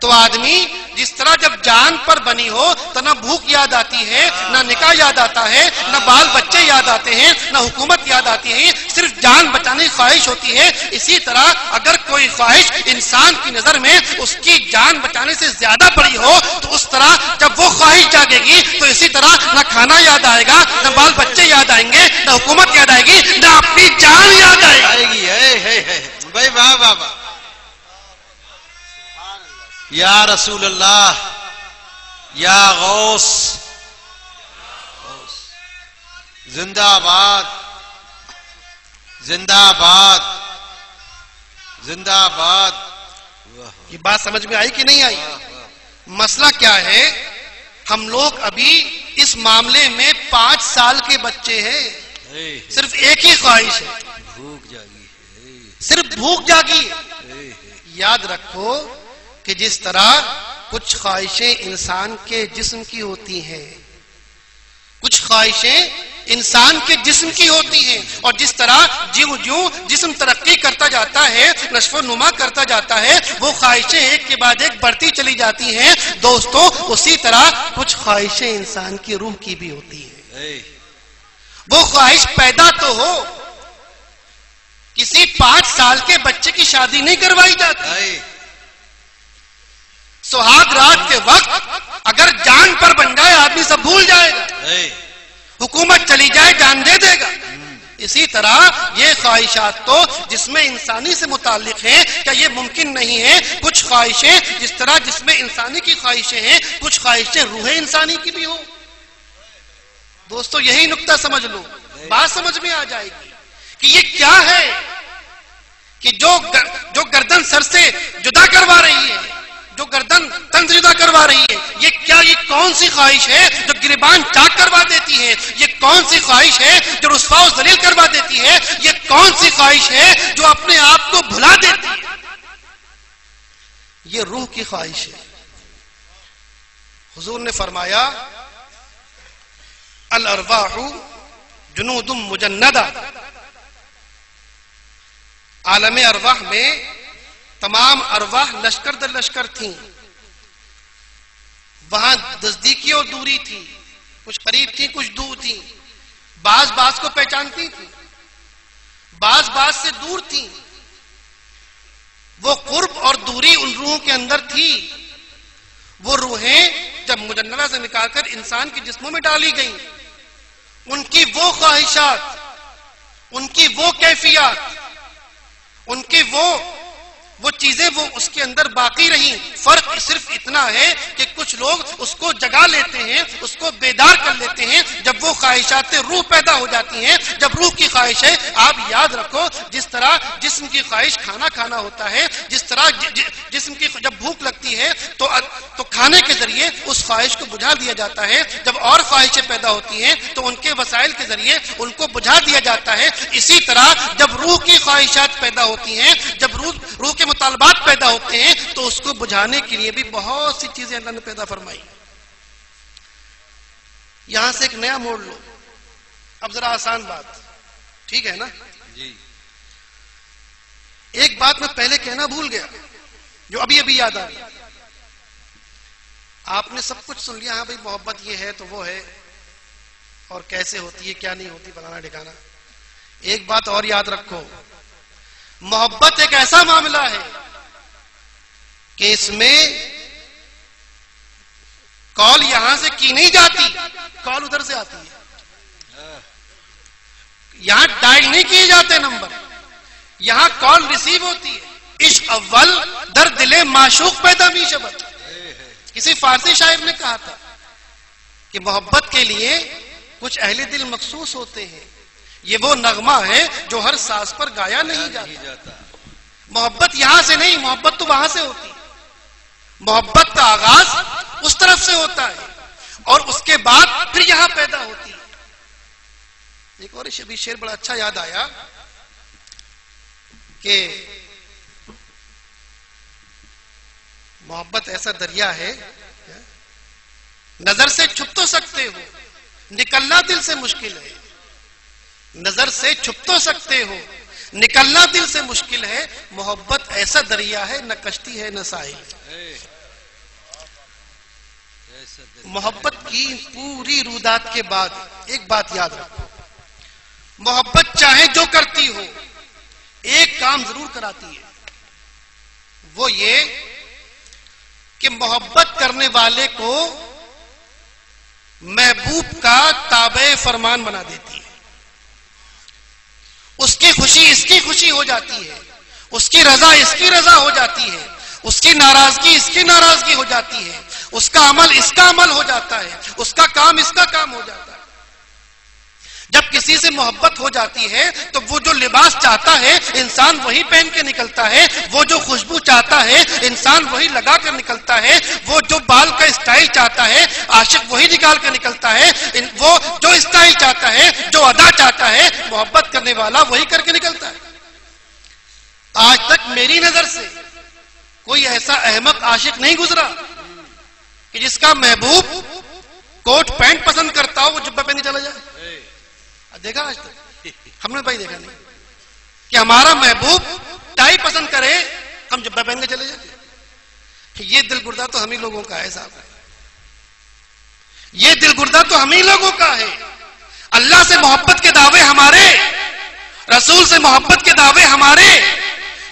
تو آدمی جس طرح جب جان پر بنی ہو تو نہ بھوک یاد آتی ہے، نہ نکاح یاد آتا ہے، نہ بال بچے یاد آتے ہیں، نہ حکومت یاد آتی ہے، صرف جان بچانے کی خواہش ہوتی ہے. اسی طرح اگر کوئی خواہش انسان کی نظر میں اس کی جان بچانے سے زیادہ بڑی ہو تو اس طرح جب وہ خواہش جاگے گی تو اسی طرح نہ کھانا یاد آئے گا، نہ بال بچے یاد آئیں گے، نہ حکومت یاد آئے گی، نہ اپنی جان یاد آئے گی. بھائی واہ واہ واہ، یا رسول اللہ، یا غوث، زندہ باد، زندہ باد، زندہ باد. یہ بات سمجھ میں آئی کہ نہیں آئی؟ مسئلہ کیا ہے؟ ہم لوگ ابھی اس معاملے میں 5 سال کے بچے ہیں. صرف ایک ہی خواہش ہے، بھوک جاگی ہے، صرف بھوک جاگی ہے. یاد رکھو کہ جس طرح کچھ خواہشیں انسان کے جسم کی ہوتی ہیں، کچھ خواہشیں انسان کے جسم کی ہوتی ہیں، اور جس طرح جیوں جیوں جسم ترقی کرتا جاتا ہے، نشو و نما کرتا جاتا ہے، وہ خواہشیں ایک کے بعد ایک بڑھتی چلی جاتی ہیں دوستو، اسی طرح کچھ خواہشیں انسان کی روح کی بھی ہوتی ہیں۔ وہ خواہش پیدا تو ہو، کسی 5 سال کے بچے کی شادی نہیں کروائی جاتی، سہاگ رات کے وقت اگر جان پر بن جائے آدمی سب بھول جائے گا، حکومت چلی جائے جان دے دے گا۔ اسی طرح یہ خواہشات تو جس میں انسانی سے متعلق ہیں، کیا یہ ممکن نہیں ہے کچھ خواہشیں جس طرح جس میں انسانی کی خواہشیں ہیں، کچھ خواہشیں روح انسانی کی بھی ہو؟ دوستو یہی نقطہ سمجھ لو، بات سمجھ میں آ جائے گی کہ یہ کیا ہے کہ جو گردن سر سے جدا کروا رہی ہے، جو گردن تن سے جدا کروا رہی ہے، یہ کون سی خواہش ہے جو گریبان چاک کروا دیتی ہے؟ یہ کون سی خواہش ہے جو رسوا و ذلیل کروا دیتی ہے؟ یہ کون سی خواہش ہے جو اپنے آپ کو بھلا دیتی ہے؟ یہ روح کی خواہش ہے۔ حضور نے فرمایا الارواح جنود مجندہ، عالم ارواح میں تمام ارواح لشکر در لشکر تھیں، وہاں نزدیکی اور دوری تھی، کچھ قریب تھی کچھ دور تھی، بعض کو پہچانتی تھی، بعض سے دور تھی۔ وہ قرب اور دوری ان روحوں کے اندر تھی۔ وہ روحیں جب مجندہ سے نکال کر انسان کے جسموں میں ڈالی گئیں، ان کی وہ خواہشات، ان کی وہ کیفیات، ان کی وہ چیزیں وہ اس کے اندر باقی رہیں۔ فرق صرف اتنا ہے کہ کچھ لوگ اس کو جگا لیتے ہیں، اس کو بیدار کر لیتے ہیں جب وہ خواہشات روح پیدا ہو جاتی ہیں۔ جب روح کی خواہش ہے، آپ یاد رکھو جس طرح جسم کی خواہش کھانا ہوتا ہے، جس طرح جسم کی جب بھوک لگتی ہے تو کھانے کے ذریعے اس خواہش کو بجھا دیا جاتا ہے، جب اور خواہشیں پیدا ہوتی ہیں تو ان کے وسائل کے ذریعے ان کو بجھا دیا جاتا ہے۔ اسی طرح جب روح کی خواہشات پیدا ہوتی ہیں، جب روح کے مطالبات پیدا ہوتے ہیں تو اس کو بجھانے کے لیے بھی بہت سی چیزیں اللہ نے پیدا فرمائی۔ یہاں سے ایک نیا موڑ لو، اب ذرا آسان بات، ٹھیک ہے نا جی؟ ایک بات میں پہلے کہنا بھول گیا جو ابھی یاد آ گئی۔ آپ نے سب کچھ سن لیا، ہاں بھائی محبت یہ ہے تو وہ ہے، اور کیسے ہوتی ہے کیا نہیں ہوتی فلانا ٹھکانا۔ ایک بات اور یاد رکھو، محبت ایک ایسا معاملہ ہے کہ اس میں کال یہاں سے کی نہیں جاتی، کال ادھر سے آتی ہے۔ یہاں ڈائل نہیں کیے جاتے نمبر، یہاں کال ریسیو ہوتی ہے۔ عشق اول در دل معشوق پیدا می شبد، کسی فارسی شاعر نے کہا تھا کہ محبت کے لیے کچھ اہل دل مخصوص ہوتے ہیں، یہ وہ نغمہ ہے جو ہر ساز پر گایا نہیں جاتا۔ محبت یہاں سے نہیں، محبت تو وہاں سے ہوتی ہے۔ محبت کا آغاز اس طرف سے ہوتا ہے اور اس کے بعد پھر یہاں پیدا ہوتی ہے۔ ایک اور شعر بڑا اچھا یاد آیا کہ محبت ایسا دریا ہے، نظر سے چھپ تو سکتے ہو، نکلنا دل سے مشکل ہے۔ نظر سے چھپ تو سکتے ہو، نکلنا دل سے مشکل ہے۔ محبت ایسا دریا ہے، نہ کشتی ہے نہ ساحل۔ محبت کی پوری رودات کے بعد ایک بات یاد رکھو، محبت چاہے جو کرتی ہو ایک کام ضرور کراتی ہے، وہ یہ کہ محبت کرنے والے کو محبوب کا تابع فرمان بنا دیتی ہے۔ اس کی خوشی اس کی خوشی ہو جاتی ہے، اس کی رضا اس کی رضا ہو جاتی ہے، اس کی ناراضگی اس کی ناراضگی ہو جاتی ہے، اس کا عمل اس کا عمل ہو جاتا ہے، اس کا کام اس کا کام ہو جاتا ہے۔ جب کسی سے محبت ہو جاتی ہے تو وہ جو لباس چاہتا ہے انسان وہی پہن کے نکلتا ہے، وہ جو خوشبو چاہتا ہے انسان وہی لگا کر نکلتا ہے، وہ جو بال کا اسٹائل چاہتا ہے عاشق وہی نکال کر نکلتا ہے، وہ جو اسٹائل چاہتا ہے جو ادا چاہتا ہے محبت کرنے والا وہی کر کے نکلتا ہے۔ آج تک میری نظر سے کوئی ایسا احمق عاشق نہیں گزرا کہ جس کا محبوب کوٹ پینٹ پسند کرتا ہو وہ جبہ پہن کے چلا جائے۔ دیکھا آج تک ہم نے بھائی دیکھا نہیں کہ ہمارا محبوب ٹائی پسند کرے ہم جبہ پہن کے چلے جاتے. یہ دل گردہ تو ہم ہی لوگوں کا ہے صاحب, یہ دل گردہ تو ہم ہی لوگوں کا ہے. اللہ سے محبت کے دعوے ہمارے, رسول سے محبت کے دعوے ہمارے,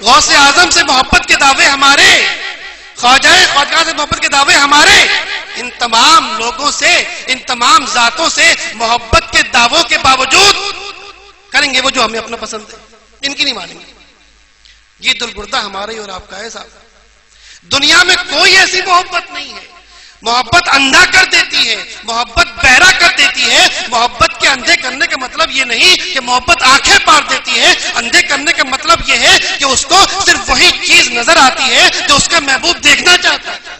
غوث اعظم سے محبت کے دعوے ہمارے, خواجہ خواجہ سے محبت کے دعوے ہمارے. ان تمام لوگوں سے, ان تمام ذاتوں سے محبت کے دعووں کے باوجود کریں گے وہ جو ہمیں اپنا پسند ہے, ان کی نہیں مانیں گے. یہ دل گردہ ہمارا ہی اور آپ کا ہے صاحب. دنیا میں کوئی ایسی محبت نہیں ہے. محبت اندھا کر دیتی ہے, محبت بہرا کر دیتی ہے. محبت کے اندھے کرنے کا مطلب یہ نہیں کہ محبت آنکھیں پار دیتی ہے. اندھے کرنے کا مطلب یہ ہے کہ اس کو صرف وہی چیز نظر آتی ہے جو اس کا محبوب دیکھنا چاہتا ہے.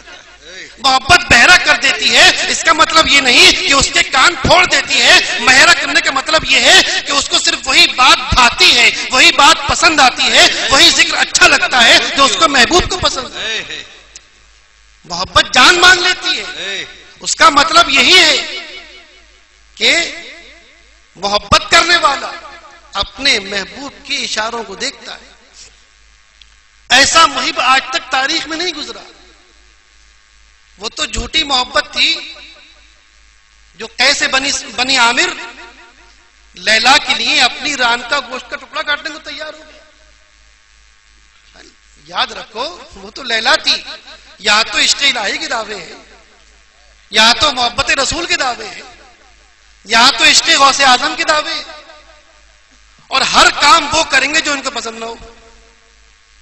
محبت بہرا کر دیتی ہے, اس کا مطلب یہ نہیں کہ اس کے کان پھوڑ دیتی ہے. بہرا کرنے کا مطلب یہ ہے کہ اس کو صرف وہی بات بھاتی ہے, وہی بات پسند آتی ہے, وہی ذکر اچھا لگتا ہے جو اس کو محبوب کو پسند ہے. محبت جان مان لیتی ہے. اس کا مطلب یہی ہے کہ محبت کرنے والا اپنے محبوب کے اشاروں کو دیکھتا ہے. ایسا محب آج تک تاریخ میں نہیں گزرا. وہ تو جھوٹی محبت تھی جو کیسے بنی عامر لیلا کے لیے اپنی ران کا گوشت کا ٹکڑا کاٹنے کو تیار ہو گیا. یاد رکھو وہ تو لیلا تھی. یا تو عشق الہی کے دعوے ہیں, یا تو محبت رسول کے دعوے ہیں, یا تو عشق غوث اعظم کے دعوے ہیں, اور ہر کام وہ کریں گے جو ان کو پسند نہ ہو.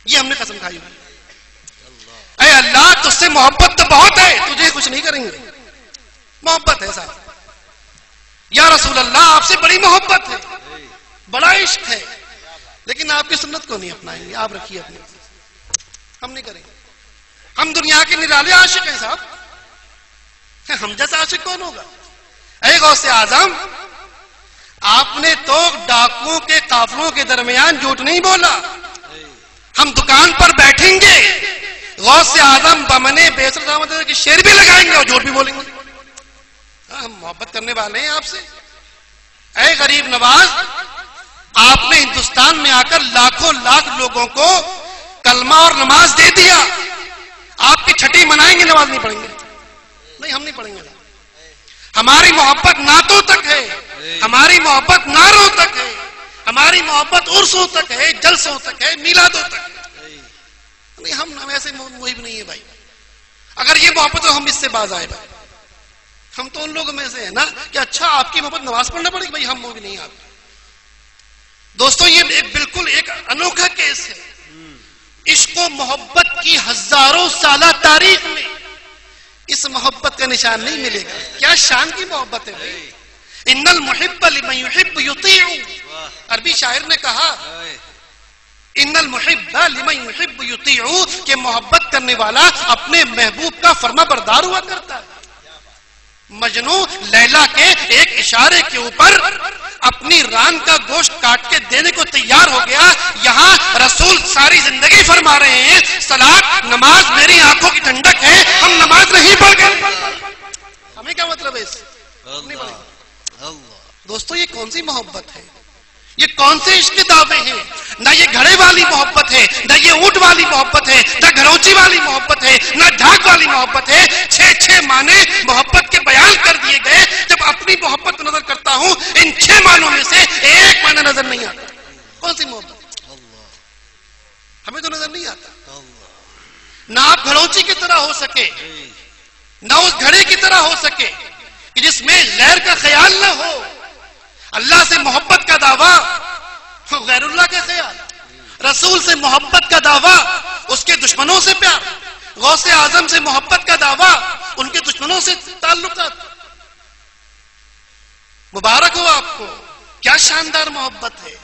یہ ہم نے قسم کھائی ہوئی. اے اللہ تجھ سے محبت تو بہت ہے, تجھے کچھ نہیں کریں گے. محبت ہے صاحب. یا رسول اللہ آپ سے بڑی محبت ہے, بڑا عشق ہے, لیکن آپ کی سنت کو نہیں اپنائیں گے. آپ رکھیے اپنی, ہم نہیں کریں گے. ہم دنیا کے نرالے عاشق ہیں صاحب, ہم جیسا عاشق کون ہوگا؟ اے غوث اعظم آپ نے تو ڈاکوؤں کے قافلوں کے درمیان جھوٹ نہیں بولا. ہم دکان پر بیٹھیں گے, غوث اعظم بمنے بیسر دامت کے شعر بھی لگائیں گے اور جھوٹ بھی بولیں گے. ہم محبت کرنے والے ہیں آپ سے. اے غریب نواز آپ نے ہندوستان میں آ کر لاکھوں لاکھ لوگوں کو کلمہ اور نماز دے دیا. آپ کی چھٹی منائیں گے, نماز نہیں پڑھیں گے. نہیں ہم نہیں پڑھیں گے. ہماری محبت نعتوں تک ہے, ہماری محبت نعروں تک ہے, ہماری محبت عرسوں تک ہے, جلسوں تک ہے, میلادوں تک ہے. نہیں ہم ایسے محب نہیں ہے بھائی. اگر یہ محبت تو ہم اس سے باز آئے بھائی. ہم تو ان لوگوں میں سے ہیں نا کہ اچھا آپ کی محبت نماز پڑھنا پڑے گی, بھائی ہم وہ بھی نہیں. آپ دوستو یہ بالکل ایک انوکھا کیس ہے. عشق و محبت کی ہزاروں سالہ تاریخ میں اس محبت کا نشان نہیں ملے گا. کیا شان کی محبت ہے بھائی. ان المحب لمن يحب يطيع. عربی شاعر نے کہا ان المحب لمن يحب يطيع کہ محبت کرنے والا اپنے محبوب کا فرما بردار ہوا کرتا ہے. مجنو لیلا کے ایک اشارے کے اوپر اپنی ران کا گوشت کاٹ کے دینے کو تیار ہو گیا. یہاں رسول ساری زندگی فرما رہے ہیں صلاۃ نماز میری آنکھوں کی ٹھنڈک ہے, ہم نماز نہیں پڑھ گئے. ہمیں کیا مطلب ہے اس سے؟ دوستو یہ کون سی محبت ہے؟ یہ کون سے عشق کے دعوے ہیں؟ نہ یہ گھڑے والی محبت ہے, نہ یہ اونٹ والی محبت ہے, نہ گھروچی والی محبت ہے, نہ جھاگ والی محبت ہے. 6 معنی محبت کے بیان کر دیے گئے. جب اپنی محبت کو نظر کرتا ہوں ان 6 معنوں میں سے ایک معنی نظر نہیں آتا. کون سی محبت؟ ہمیں تو نظر نہیں آتا. نہ آپ گھڑوچی کی طرح ہو سکے, نہ اس گھڑے کی طرح ہو سکے کہ جس میں غیر کا خیال نہ ہو. اللہ سے محبت کا دعویٰ, غیر اللہ کا خیال. رسول سے محبت کا دعویٰ, اس کے دشمنوں سے پیار. غوث اعظم سے محبت کا دعویٰ, ان کے دشمنوں سے تعلقات. مبارک ہو آپ کو, کیا شاندار محبت ہے.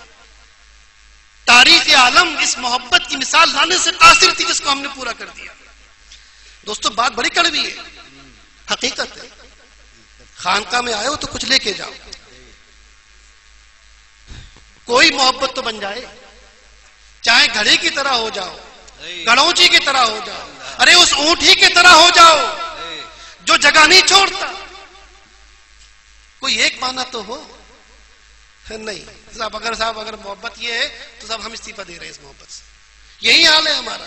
تاریخ عالم اس محبت کی مثال لانے سے قاصر تھی جس کو ہم نے پورا کر دیا. دوستو بات بڑی کڑوی ہے, حقیقت ہے. خانقاہ میں آئے ہو تو کچھ لے کے جاؤ. کوئی محبت تو بن جائے, چاہے گھڑے کی طرح ہو جاؤ, گڑوچی کی طرح ہو جاؤ, ارے اس اونٹ ہی کی طرح ہو جاؤ جو جگہ نہیں چھوڑتا. کوئی ایک معنی تو ہو نہیں صاحب، اگر محبت یہ ہے تو صاحب ہم استعفیٰ دے رہے ہیں اس محبت سے. یہی حال ہے ہمارا.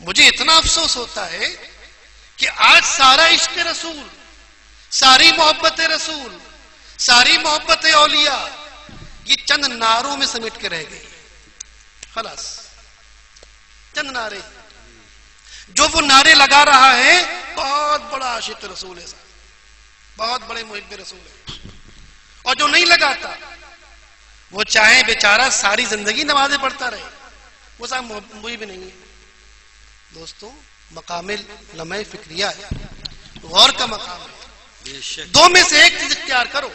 مجھے اتنا افسوس ہوتا ہے کہ آج سارا عشق رسول، ساری محبت رسول، ساری محبت اولیاء یہ چند نعروں میں سمیٹ کے رہ گئی. خلاص چند نعرے. جو وہ نعرے لگا رہا ہے بہت بڑا عاشق رسول ہے صاحب، بہت بڑے محب رسول ہے. اور جو نہیں لگاتا وہ چاہے بیچارہ ساری زندگی نمازیں پڑھتا رہے، وہ صاحب محب نہیں ہے. دوستو مقام لمحہ فکریہ ہے، غور کا مقام ہے. دو میں سے ایک چیز اختیار کرو،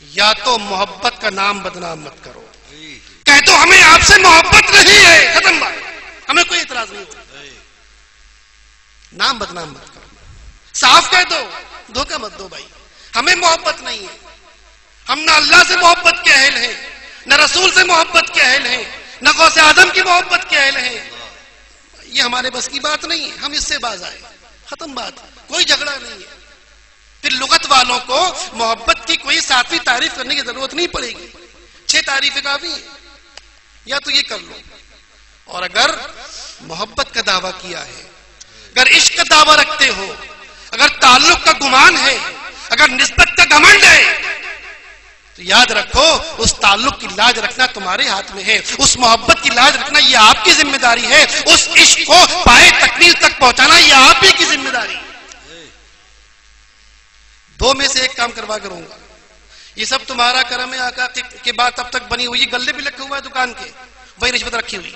یا تو محبت کا نام بدنام مت کرو، کہہ دو ہمیں آپ سے محبت نہیں ہے، ختم بات، ہمیں کوئی اعتراض نہیں ہوتا. نام بدنام مت کرو، صاف کہہ دو، دھوکہ مت دو بھائی، ہمیں محبت نہیں ہے. ہم نہ اللہ سے محبت کے اہل ہیں، نہ رسول سے محبت کے اہل ہیں، نہ غوث اعظم کی محبت کے اہل ہیں. یہ ہمارے بس کی بات نہیں ہے، ہم اس سے باز آئے، ختم بات، کوئی جھگڑا نہیں ہے. پھر لغت والوں کو محبت کی کوئی ساتویں تعریف کرنے کی ضرورت نہیں پڑے گی، 6 تعریفیں کافی ہیں. یا تو یہ کر لو. اور اگر محبت کا دعویٰ کیا ہے، اگر عشق کا دعویٰ رکھتے ہو، اگر تعلق کا گمان ہے، اگر نسبت کا گھمنڈ ہے، تو یاد رکھو اس تعلق کی لاج رکھنا تمہارے ہاتھ میں ہے، اس محبت کی لاج رکھنا یہ آپ کی ذمہ داری ہے، اس عشق کو پائے تکمیل تک پہنچانا یہ آپ ہی کی ذمہ داری ہے. دو میں سے ایک کام کروا کروں گا. یہ سب تمہارا کرم ہے آقا کے بعد اب تک بنی ہوئی گلے بھی رکھے ہوا ہے دکان کے، وہی رشوت رکھی ہوئی،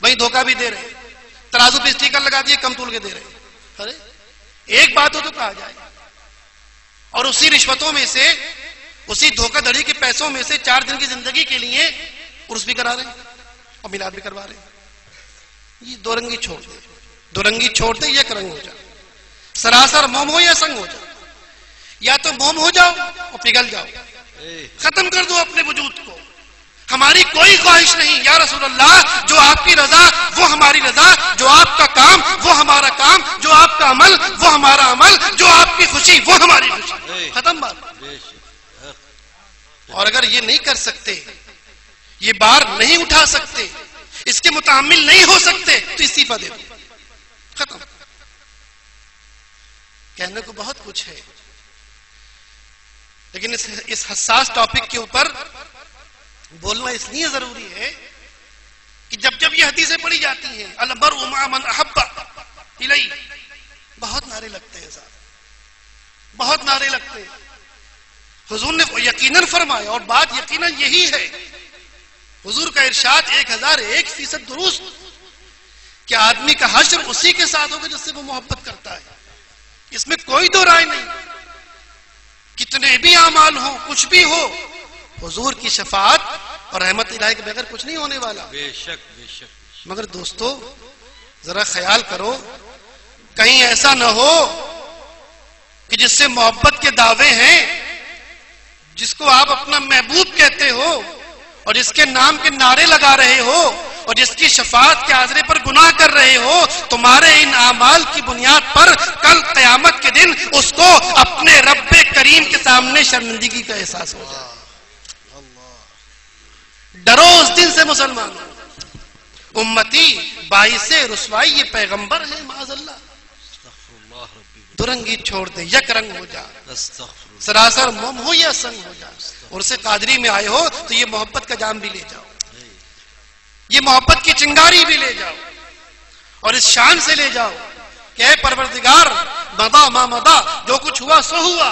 وہی دھوکہ بھی دے رہے، ترازو پہ اسٹیکر لگا دیے کم تول کے دے رہے. ارے ایک بات ہو تو کہا جائے. اور اسی رشوتوں میں سے، اسی دھوکہ دھڑی کے پیسوں میں سے 4 دن کی زندگی کے لیے عرس بھی کرا رہے ہیں اور میلاد بھی کروا رہے ہیں. یہ دو رنگی چھوڑ دے، دو رنگی چھوڑ دے، یک رنگ ہو جا. سراسر موم ہو یا سنگ ہو جا. یا تو موم ہو جاؤ اور پگھل جاؤ، ختم کر دو اپنے وجود کو. ہماری کوئی خواہش نہیں یا رسول اللہ، جو آپ کی رضا وہ ہماری رضا، جو آپ کا کام وہ ہمارا کام، جو آپ کا عمل وہ ہمارا عمل، جو آپ کی خوشی وہ ہماری خوشی، ختم بات. اور اگر یہ نہیں کر سکتے، یہ بار نہیں اٹھا سکتے، اس کے متحمل نہیں ہو سکتے، تو استعفیٰ دے دو، ختم. کہنے کو بہت کچھ ہے، لیکن اس حساس ٹاپک کے اوپر بولنا اس لیے ضروری ہے کہ جب یہ حدیثیں پڑھی جاتی ہیں المرء مع من احب الی، بہت نعرے لگتے ہیں صاحب، بہت نعرے لگتے ہیں. حضور نے یقیناً فرمایا، اور بات یقیناً یہی ہے، حضور کا ارشاد 1001% درست، کہ آدمی کا حشر اسی کے ساتھ ہوگا جس سے وہ محبت کرتا ہے. اس میں کوئی دو رائے نہیں. کتنے بھی اعمال ہوں، کچھ بھی ہو، حضور کی شفاعت اور رحمت الہی کے بغیر کچھ نہیں ہونے والا. بے شک بے شک. مگر دوستو ذرا خیال کرو، کہیں ایسا نہ ہو کہ جس سے محبت کے دعوے ہیں، جس کو آپ اپنا محبوب کہتے ہو اور جس کے نام کے نعرے لگا رہے ہو اور جس کی شفاعت کے آزرے پر گناہ کر رہے ہو، تمہارے ان اعمال کی بنیاد پر کل قیامت کے دن اس کو اپنے رب کریم کے سامنے شرمندگی کا احساس ہو جائے. ڈرو اس دن سے مسلمان. امتی باعث رسوائی یہ پیغمبر ہے، معاذ اللہ. درنگی چھوڑ دے، یک رنگ ہو جا، سراسر موم ہو یا سنگ ہو جا. اور سے قادری میں آئے ہو تو یہ محبت کا جام بھی لے جاؤ، یہ محبت کی چنگاری بھی لے جاؤ، اور اس شان سے لے جاؤ کہ اے پروردگار مدا ما مدا، جو کچھ ہوا سو ہوا.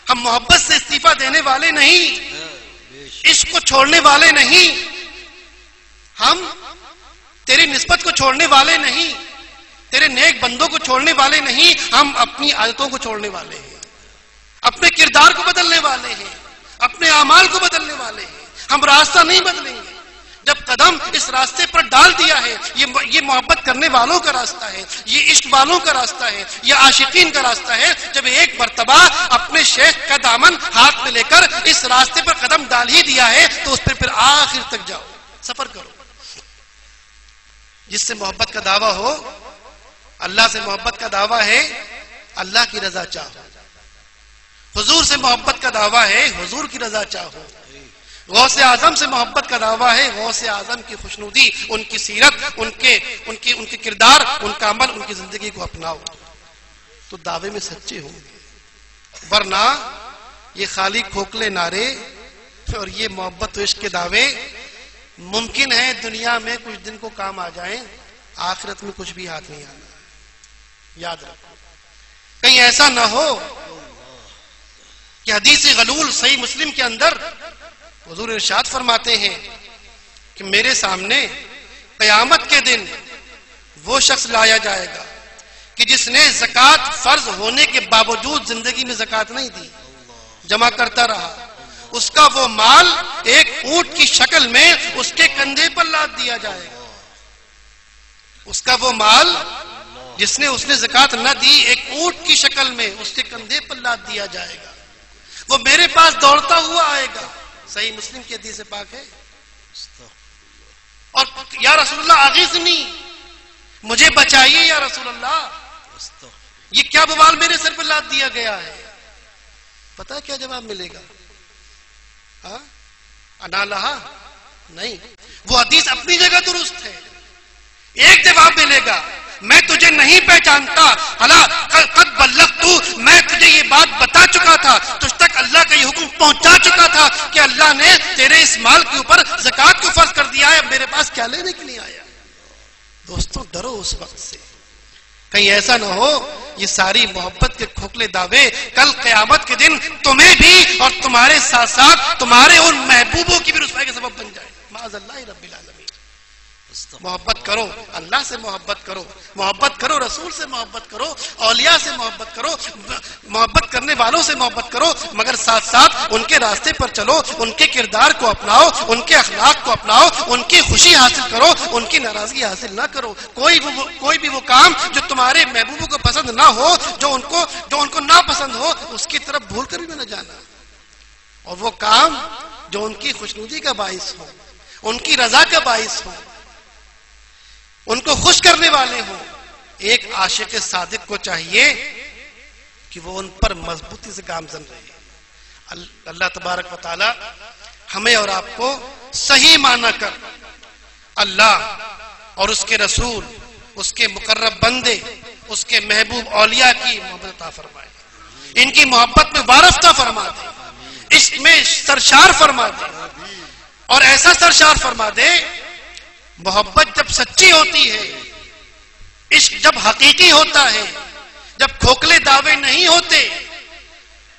ہم محبت سے استعفیٰ دینے والے نہیں، عشق کو چھوڑنے والے نہیں، ہم تیری نسبت کو چھوڑنے والے نہیں، تیرے نیک بندوں کو چھوڑنے والے نہیں، ہم اپنی عادتوں کو چھوڑنے والے ہیں، اپنے کردار کو بدلنے والے ہیں، اپنے اعمال کو بدلنے والے ہیں. ہم راستہ نہیں بدلیں گے. جب قدم اس راستے پر ڈال دیا ہے، یہ محبت کرنے والوں کا راستہ ہے، یہ عشق والوں کا راستہ ہے، یہ عاشقین کا راستہ ہے. جب ایک مرتبہ اپنے شیخ کا دامن ہاتھ میں لے کر اس راستے پر قدم ڈال ہی دیا ہے تو اس پھر آخر تک جاؤ، سفر کرو. جس سے محبت کا دعویٰ ہو، اللہ سے محبت کا دعویٰ ہے، اللہ کی رضا چاہو. حضور حضور سے محبت کا دعویٰ ہے حضور کی رضا چاہو، غوث اعظم سے محبت کا دعویٰ ہے غوث اعظم کی خوشنودی، ان کی سیرت، ان کے کردار، ان کا عمل، ان کی زندگی کو اپناؤ تو دعوے میں سچے ہوں گے، ورنہ یہ خالی کھوکھلے نعرے اور یہ محبت و عشق کے دعوے ممکن ہے دنیا میں کچھ دن کو کام آ جائیں، آخرت میں کچھ بھی ہاتھ نہیں آنا. یاد رکھو کہیں ایسا نہ ہو کہ حدیث غلول صحیح مسلم کے اندر حضور ارشاد فرماتے ہیں کہ میرے سامنے قیامت کے دن وہ شخص لایا جائے گا کہ جس نے زکوٰۃ فرض ہونے کے باوجود زندگی میں زکوٰۃ نہیں دی، جمع کرتا رہا، اس کا وہ مال ایک اونٹ کی شکل میں اس کے کندھے پر لاد دیا جائے گا. اس کا وہ مال جس نے زکوٰۃ نہ دی ایک اونٹ کی شکل میں اس کے کندھے پر لاد دیا جائے گا، وہ میرے پاس دوڑتا ہوا آئے گا. صحیح مسلم کی حدیث پاک ہے. اور یا رسول اللہ اغیثنی، مجھے بچائیے یا رسول اللہ، یہ کیا بوال میرے سر پر لاد دیا گیا ہے؟ پتہ کیا جواب ملے گا؟ انا لہا نہیں، وہ حدیث اپنی جگہ درست ہے. ایک جواب ملے گا، میں تجھے نہیں پہچانتا، قد بلغت، میں تجھے یہ بات بتا چکا تھا، تجھ تک اللہ کا یہ حکم پہنچا چکا تھا کہ اللہ نے تیرے اس مال کے اوپر زکوٰۃ کو فرض کر دیا ہے، میرے پاس کیا لینے کے لیے آیا؟ دوستوں ڈرو اس وقت سے، کہیں ایسا نہ ہو یہ ساری محبت کے کھوکھلے دعوے کل قیامت کے دن تمہیں بھی اور تمہارے ساتھ ساتھ تمہارے ان محبوبوں کی بھی رسوائی کا سبب بن جائے. معاذ اللہ رب العالمین. محبت کرو، اللہ سے محبت کرو، محبت کرو رسول سے محبت کرو، اولیاء سے محبت کرو، محبت کرنے والوں سے محبت کرو، مگر ساتھ ساتھ ان کے راستے پر چلو، ان کے کردار کو اپناؤ، ان کے اخلاق کو اپناؤ، ان کی خوشی حاصل کرو، ان کی ناراضگی حاصل نہ کرو. کوئی بھی وہ کام جو تمہارے محبوبوں کو پسند نہ ہو، جو ان کو ناپسند ہو، اس کی طرف بھول کر بھی نہ جانا. اور وہ کام جو ان کی خوشنودی کا باعث ہو، ان کی رضا کا باعث ہو، ان کو خوش کرنے والے ہوں. ایک عاشق صادق کو چاہیے کہ وہ ان پر مضبوطی سے گامزن رہے. اللہ تبارک و تعالی ہمیں اور آپ کو صحیح معنی کر اللہ اور اس کے رسول، اس کے مقرب بندے، اس کے محبوب اولیاء کی محبت عطا فرمائے، ان کی محبت میں وارفتہ فرما دے، عشق میں سرشار فرما دے، اور ایسا سرشار فرما دے محبت جب سچی ہوتی ہے، عشق جب حقیقی ہوتا ہے، جب کھوکھلے دعوے نہیں ہوتے،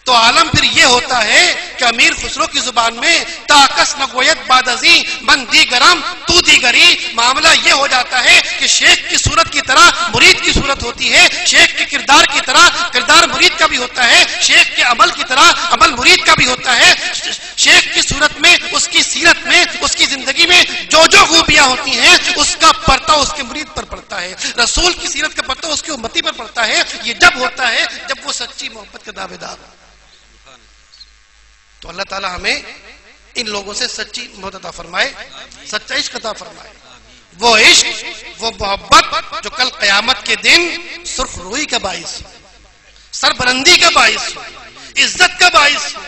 تو عالم پھر یہ ہوتا ہے کہ امیر خسرو کی زبان میں تاکس نگویت بعد ازیں من دیگرم تو دیگری، معاملہ یہ ہو جاتا ہے کہ شیخ کی صورت کی طرح مرید کی صورت ہوتی ہے، شیخ کے کردار کی طرح کردار مرید کا بھی ہوتا ہے، شیخ کے عمل کی طرح عمل مرید کا بھی ہوتا ہے. شیخ کی صورت میں، اس کی سیرت میں، اس کی زندگی میں جو خوبیاں ہوتی ہیں اس کا پرتو اس کے مرید پر پڑتا ہے، رسول کی سیرت کا پرتو اس کی امتی پر پڑتا ہے. یہ جب ہوتا ہے جب وہ سچی محبت کا دعوے دار ہو. تو اللہ تعالی ہمیں ان لوگوں سے سچی محبت عطا فرمائے، سچا عشق عطا فرمائے. وہ عشق، وہ محبت جو کل قیامت کے دن سرخ روئی کا باعث ہو، سربلندی کا باعث ہو، عزت کا باعث ہو،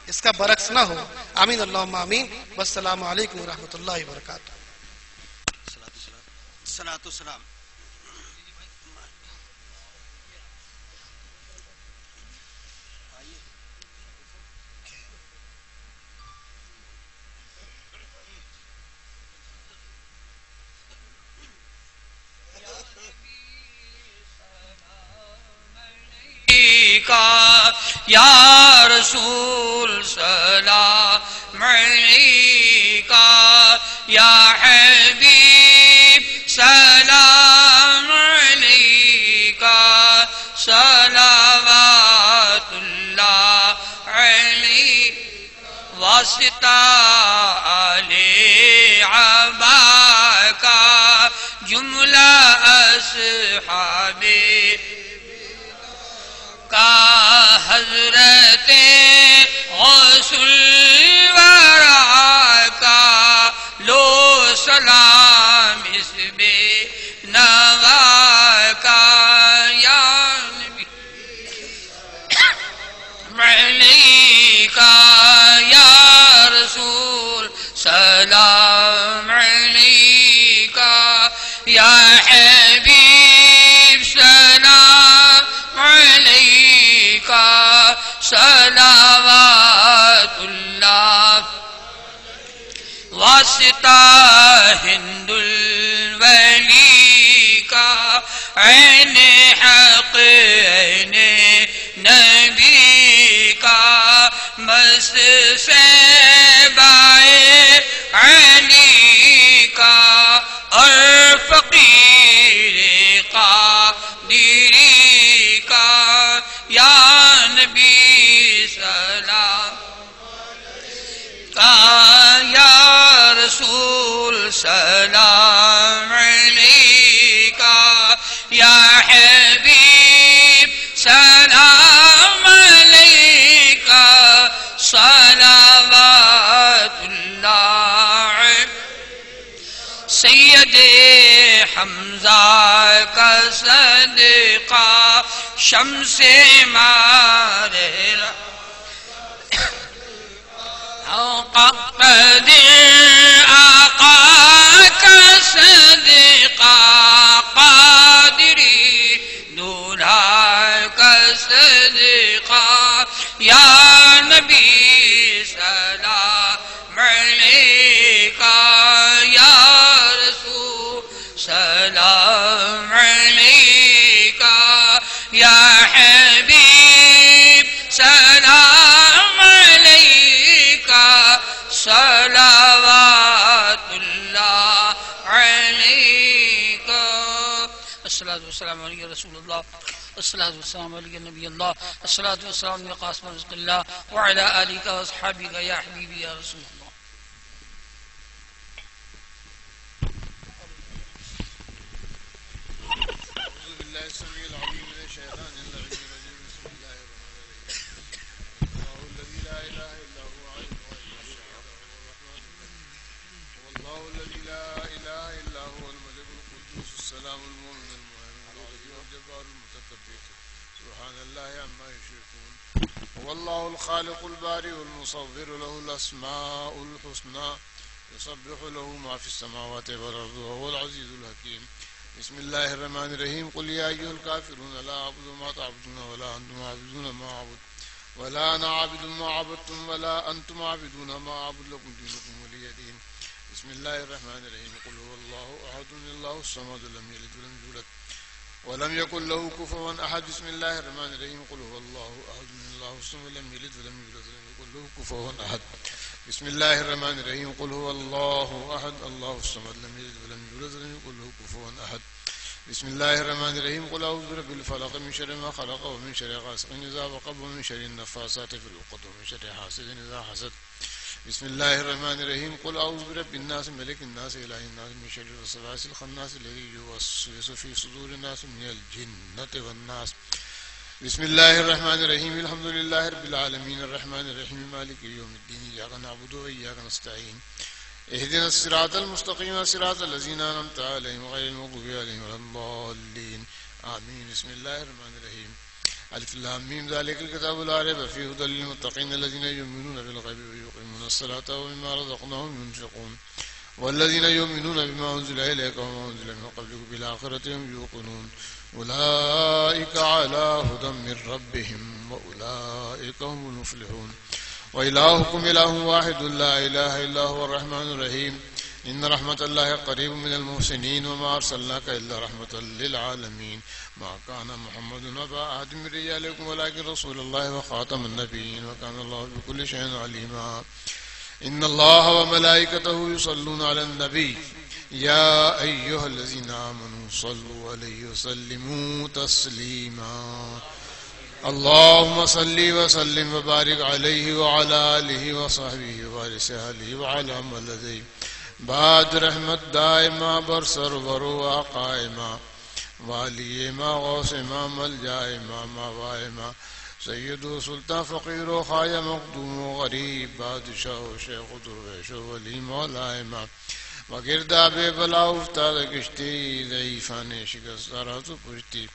اس کا برعکس نہ ہو. آمین اللہم آمین. والسلام علیکم ورحمۃ اللہ وبرکاتہ. الصلاۃ والسلام. یا رسول سلام علیکہ، یا حبیب سلام علیکہ، صلوات اللہ علیہ واسطہ علی عباکہ جملہ اصحاب کا حضرت غوث الورا کا لو سلام اس بے نوا کا یا نبی علیکا یا رسول سلام علیکا یا حبیب سلام علیکا صلوات اللہ واسطہ ہند الولی کا عین حق عین نبی کا مست سیبائے علی کا اور فقیر قادری کا یا نبی سلام کا یا رسول سلام علیکا یا حبیب سلام علیکا صلوات اللہ سید حمزہ کا صدقہ شمس مارے قدر آقا کا صدقہ قادری دولہا کا صدقہ یا نبی سلام علیکا یا رسول سلام علیکا یا حبیب سلام علیکا صلوات اللہ علیکا الصلاة والسلام علیہ رسول اللہ الصلاة والسلام علیہ نبی اللہ الصلاة والسلام علیہ قاسم رزق اللہ وعلى آلک واصحابک یا حبیبی یا رسول اللہ والله الخالق البارئ المصور له الأسماء الحسنى يسبح له ما في السماوات والأرض وهو العزيز الحكيم بسم الله الرحمن الرحيم قل يا أيها الكافرون لا أعبد ما تعبدون ولا أنتم عابدون ما أعبد ولا أنا عابد ما عبدتم ولا أنتم عابدون ما أعبد لكم دينكم ولي دين بسم الله الرحمن الرحيم قل هو الله أحد الله الصمد لم يلد ولم يولد ولم يكن له كفوا أحد بسم الله الرحمن الرحيم قل هو الله أحد الله الصمد لم يلد ولم يولد ولم يكن له كفوا أحد بسم الله الرحمن الرحيم قل هو الله أحد الله الصمد لم يلد ولم يولد ولم يكن له كفوا أحد بسم الله الرحمن الرحيم قل أعوذ برب الفلق من شر ما خلق ومن شر غاسق إذا وقب ومن شر النفاثات في العقد ومن شر حاسد إذا حسد بسم الله الرحمن الرحيم قل أعوذ برب الناس ملك الناس إله الناس من شر الوسواس الخناس الذي يوسوس في صدور الناس من الجنة والناس بسم الله الرحمن الرحيم الحمد لله رب العالمين الرحمن الرحيم مالك يوم الدين إياك نعبد وإياك نستعين اهدنا الصراط المستقيم صراط الذين أنعمت عليهم غير المغضوب عليهم ولا الضالين آمين بسم الله الرحمن الرحيم ألف لام ميم ذلك الكتاب لا ريب فيه هدى للمتقين الذين يؤمنون بالغيب ويقيمون الصلاة ومما رزقناهم ينفقون والذين يؤمنون بما أنزل إليك وما أنزل من قبلك بالآخرة هم يوقنون أولئك على هدى من ربهم وأولئك هم المفلحون وإلهكم إله واحد لا إله إلا هو الرحمن الرحيم إن رحمة الله قريب من المحسنين وما أرسلناك إلا رحمة للعالمين ما كان محمد أبا أحد من رجالكم ولكن رسول الله وخاتم النبيين وكان الله بكل شيء عليما إن الله وملائكته يصلون على النبي يا أيها الذين آمنوا صلوا عليه وسلموا تسليما اللهم صل وسلم وبارك عليه وعلى آله وصحبه وارث أهله وعلى ملذي بعد رحمت دائما برسر وروا قائما والی ما غوث ما ملجا ما وائما سید و سلطان فقیر و خواجہ مخدوم و غریب بادشاہ و شیخ و درویش و ولی مولا امام وگرداب بلا افتاد کشتی ضعیفان شکست را تو پشتی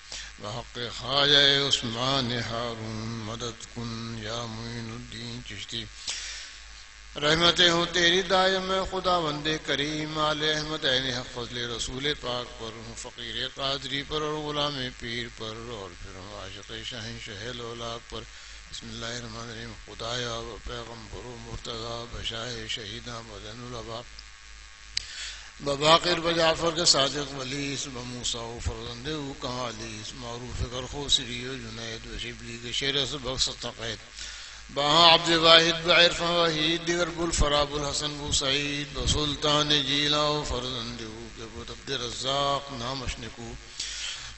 بحق خواجہ عثمان ہارون مدد کن یا معین الدین چشتی رحمتیں ہوں تیری دائم میں خدا بندے کریم آل احمد عین حق فضل رسول پاک پر ہوں فقیر قادری پر اور غلام پیر پر اور پھر ہوں عاشق شہنشاہ لولاک پر بسم اللہ الرحمن الرحیم خدایا و پیغمبر و مرتضی بشاہ شہیداں بدن العبا بباقر بجعفر کے صادق ولیس بموسیٰ و فرزند و کمالیس معروف کرخو سری و جنید و شبلی کے شیر سبق ستقید باہاں عبد واحد بعرفان وحید دیگر بلفراب الحسن بو سعید بسلطان جیلا و فرزند و کے بود عبد رزاق نامشنکو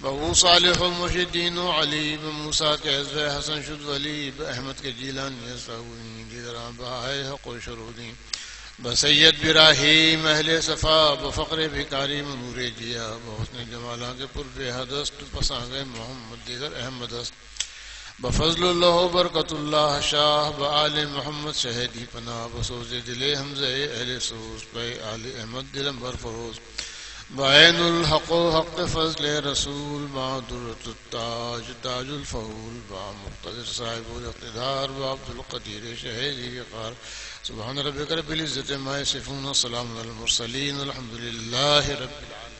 بہو صالح المرشدین و علی بموسیٰ کے حضب حسن شد ولی احمد کے جیلانی اسلاوین دیگران بہائے حق و شرودین بسید براہیم اہل صفا بفقر بھکاری منور جیا بحسن جمالہ کے پر بے حدست پسانگ محمد دیگر احمد است بفضل اللہ برکت اللہ شاہ بآل محمد شہدی پناہ بسوز دل حمزہ اہل سوز پہ آل احمد دلم برفروز بعین الحق و حق فضل رسول با درت التاج تاج الفہول با مقتدر صاحب الاقتدار با عبد القدیر شہدی وقار سبحان ربک رب العزت ما یصفون السلام علی المرسلین الحمدللہ رب العالمین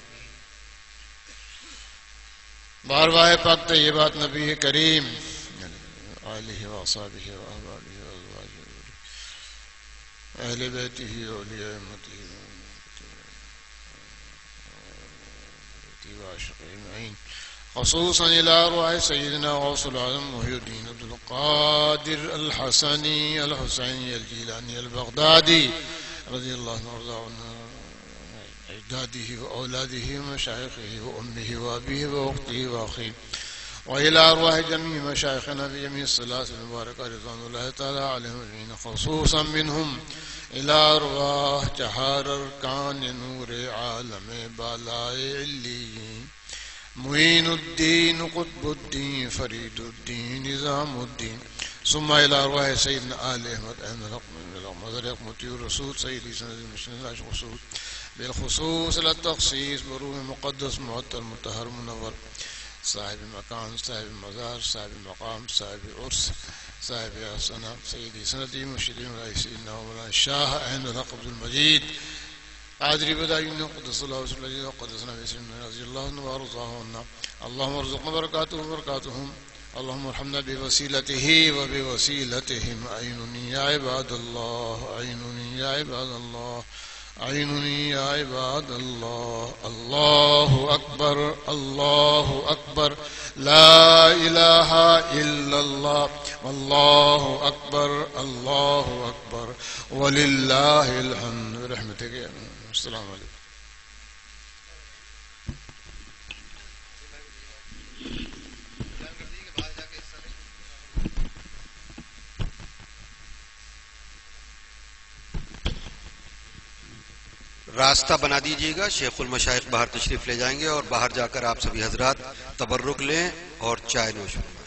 بارواہ پاک طیبات نبی کریم آلہ و اصحابہ و احبابہ و ازواجہ اہل بیتہ و اولیاء امتہ وعاشقین خصوصا الى ارواح سیدنا غوث العظم محی الدین عبد القادر الحسنی الحسینی الجیلانی البغدادی رضی اللہ عنہ اجدادہ و اولادہ و مشایخہ و امہ و ابیہ و اختہ و اخیہ وإلى أرواح جميع مشايخنا بجميع الصلاة المباركة رضوان الله تعالى عليهم أجمعين خصوصا منهم إلى أرواح جهار أركان نور عالم بالاء عليين معين الدين قطب الدين فريد الدين نظام الدين ثم إلى أرواح سيدنا آل أحمد أحمد مظهر مطيع الرسول سيدي سند المسلمين الرسول بالخصوص للتخصيص بروح مقدس معطر مطهر منور صاحب مکان صاحب مزار صاحب مقام صاحب عرس صاحب حسنہ سیدی سندی مرشدی مولانا سیدنا مولانا شاہ عین الحق عبد المجید قادری بدایون قدس اللہ وسلم الذي قدسنا باسمه رضي الله عنه وارضاه عنا اللهم ارزقنا بركاته وبركاتهم اللهم ارحمنا بوسيلته وبوسيلتهم عينني يا عباد الله عينني يا عباد الله عينني يا عباد الله الله أكبر الله أكبر لا إله إلا الله والله أكبر الله أكبر ولله الحمد برحمتك يا السلام عليكم. راستہ بنا دیجیے گا. شیخ المشائخ باہر تشریف لے جائیں گے اور باہر جا کر آپ سبھی حضرات تبرک لیں اور چائے نوش فرمائیں.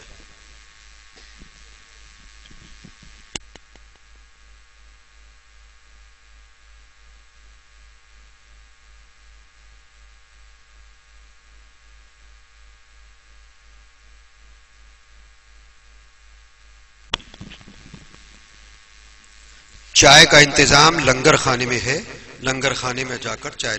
چائے کا انتظام لنگر خانے میں ہے. لنگر خانے میں جا کر چائے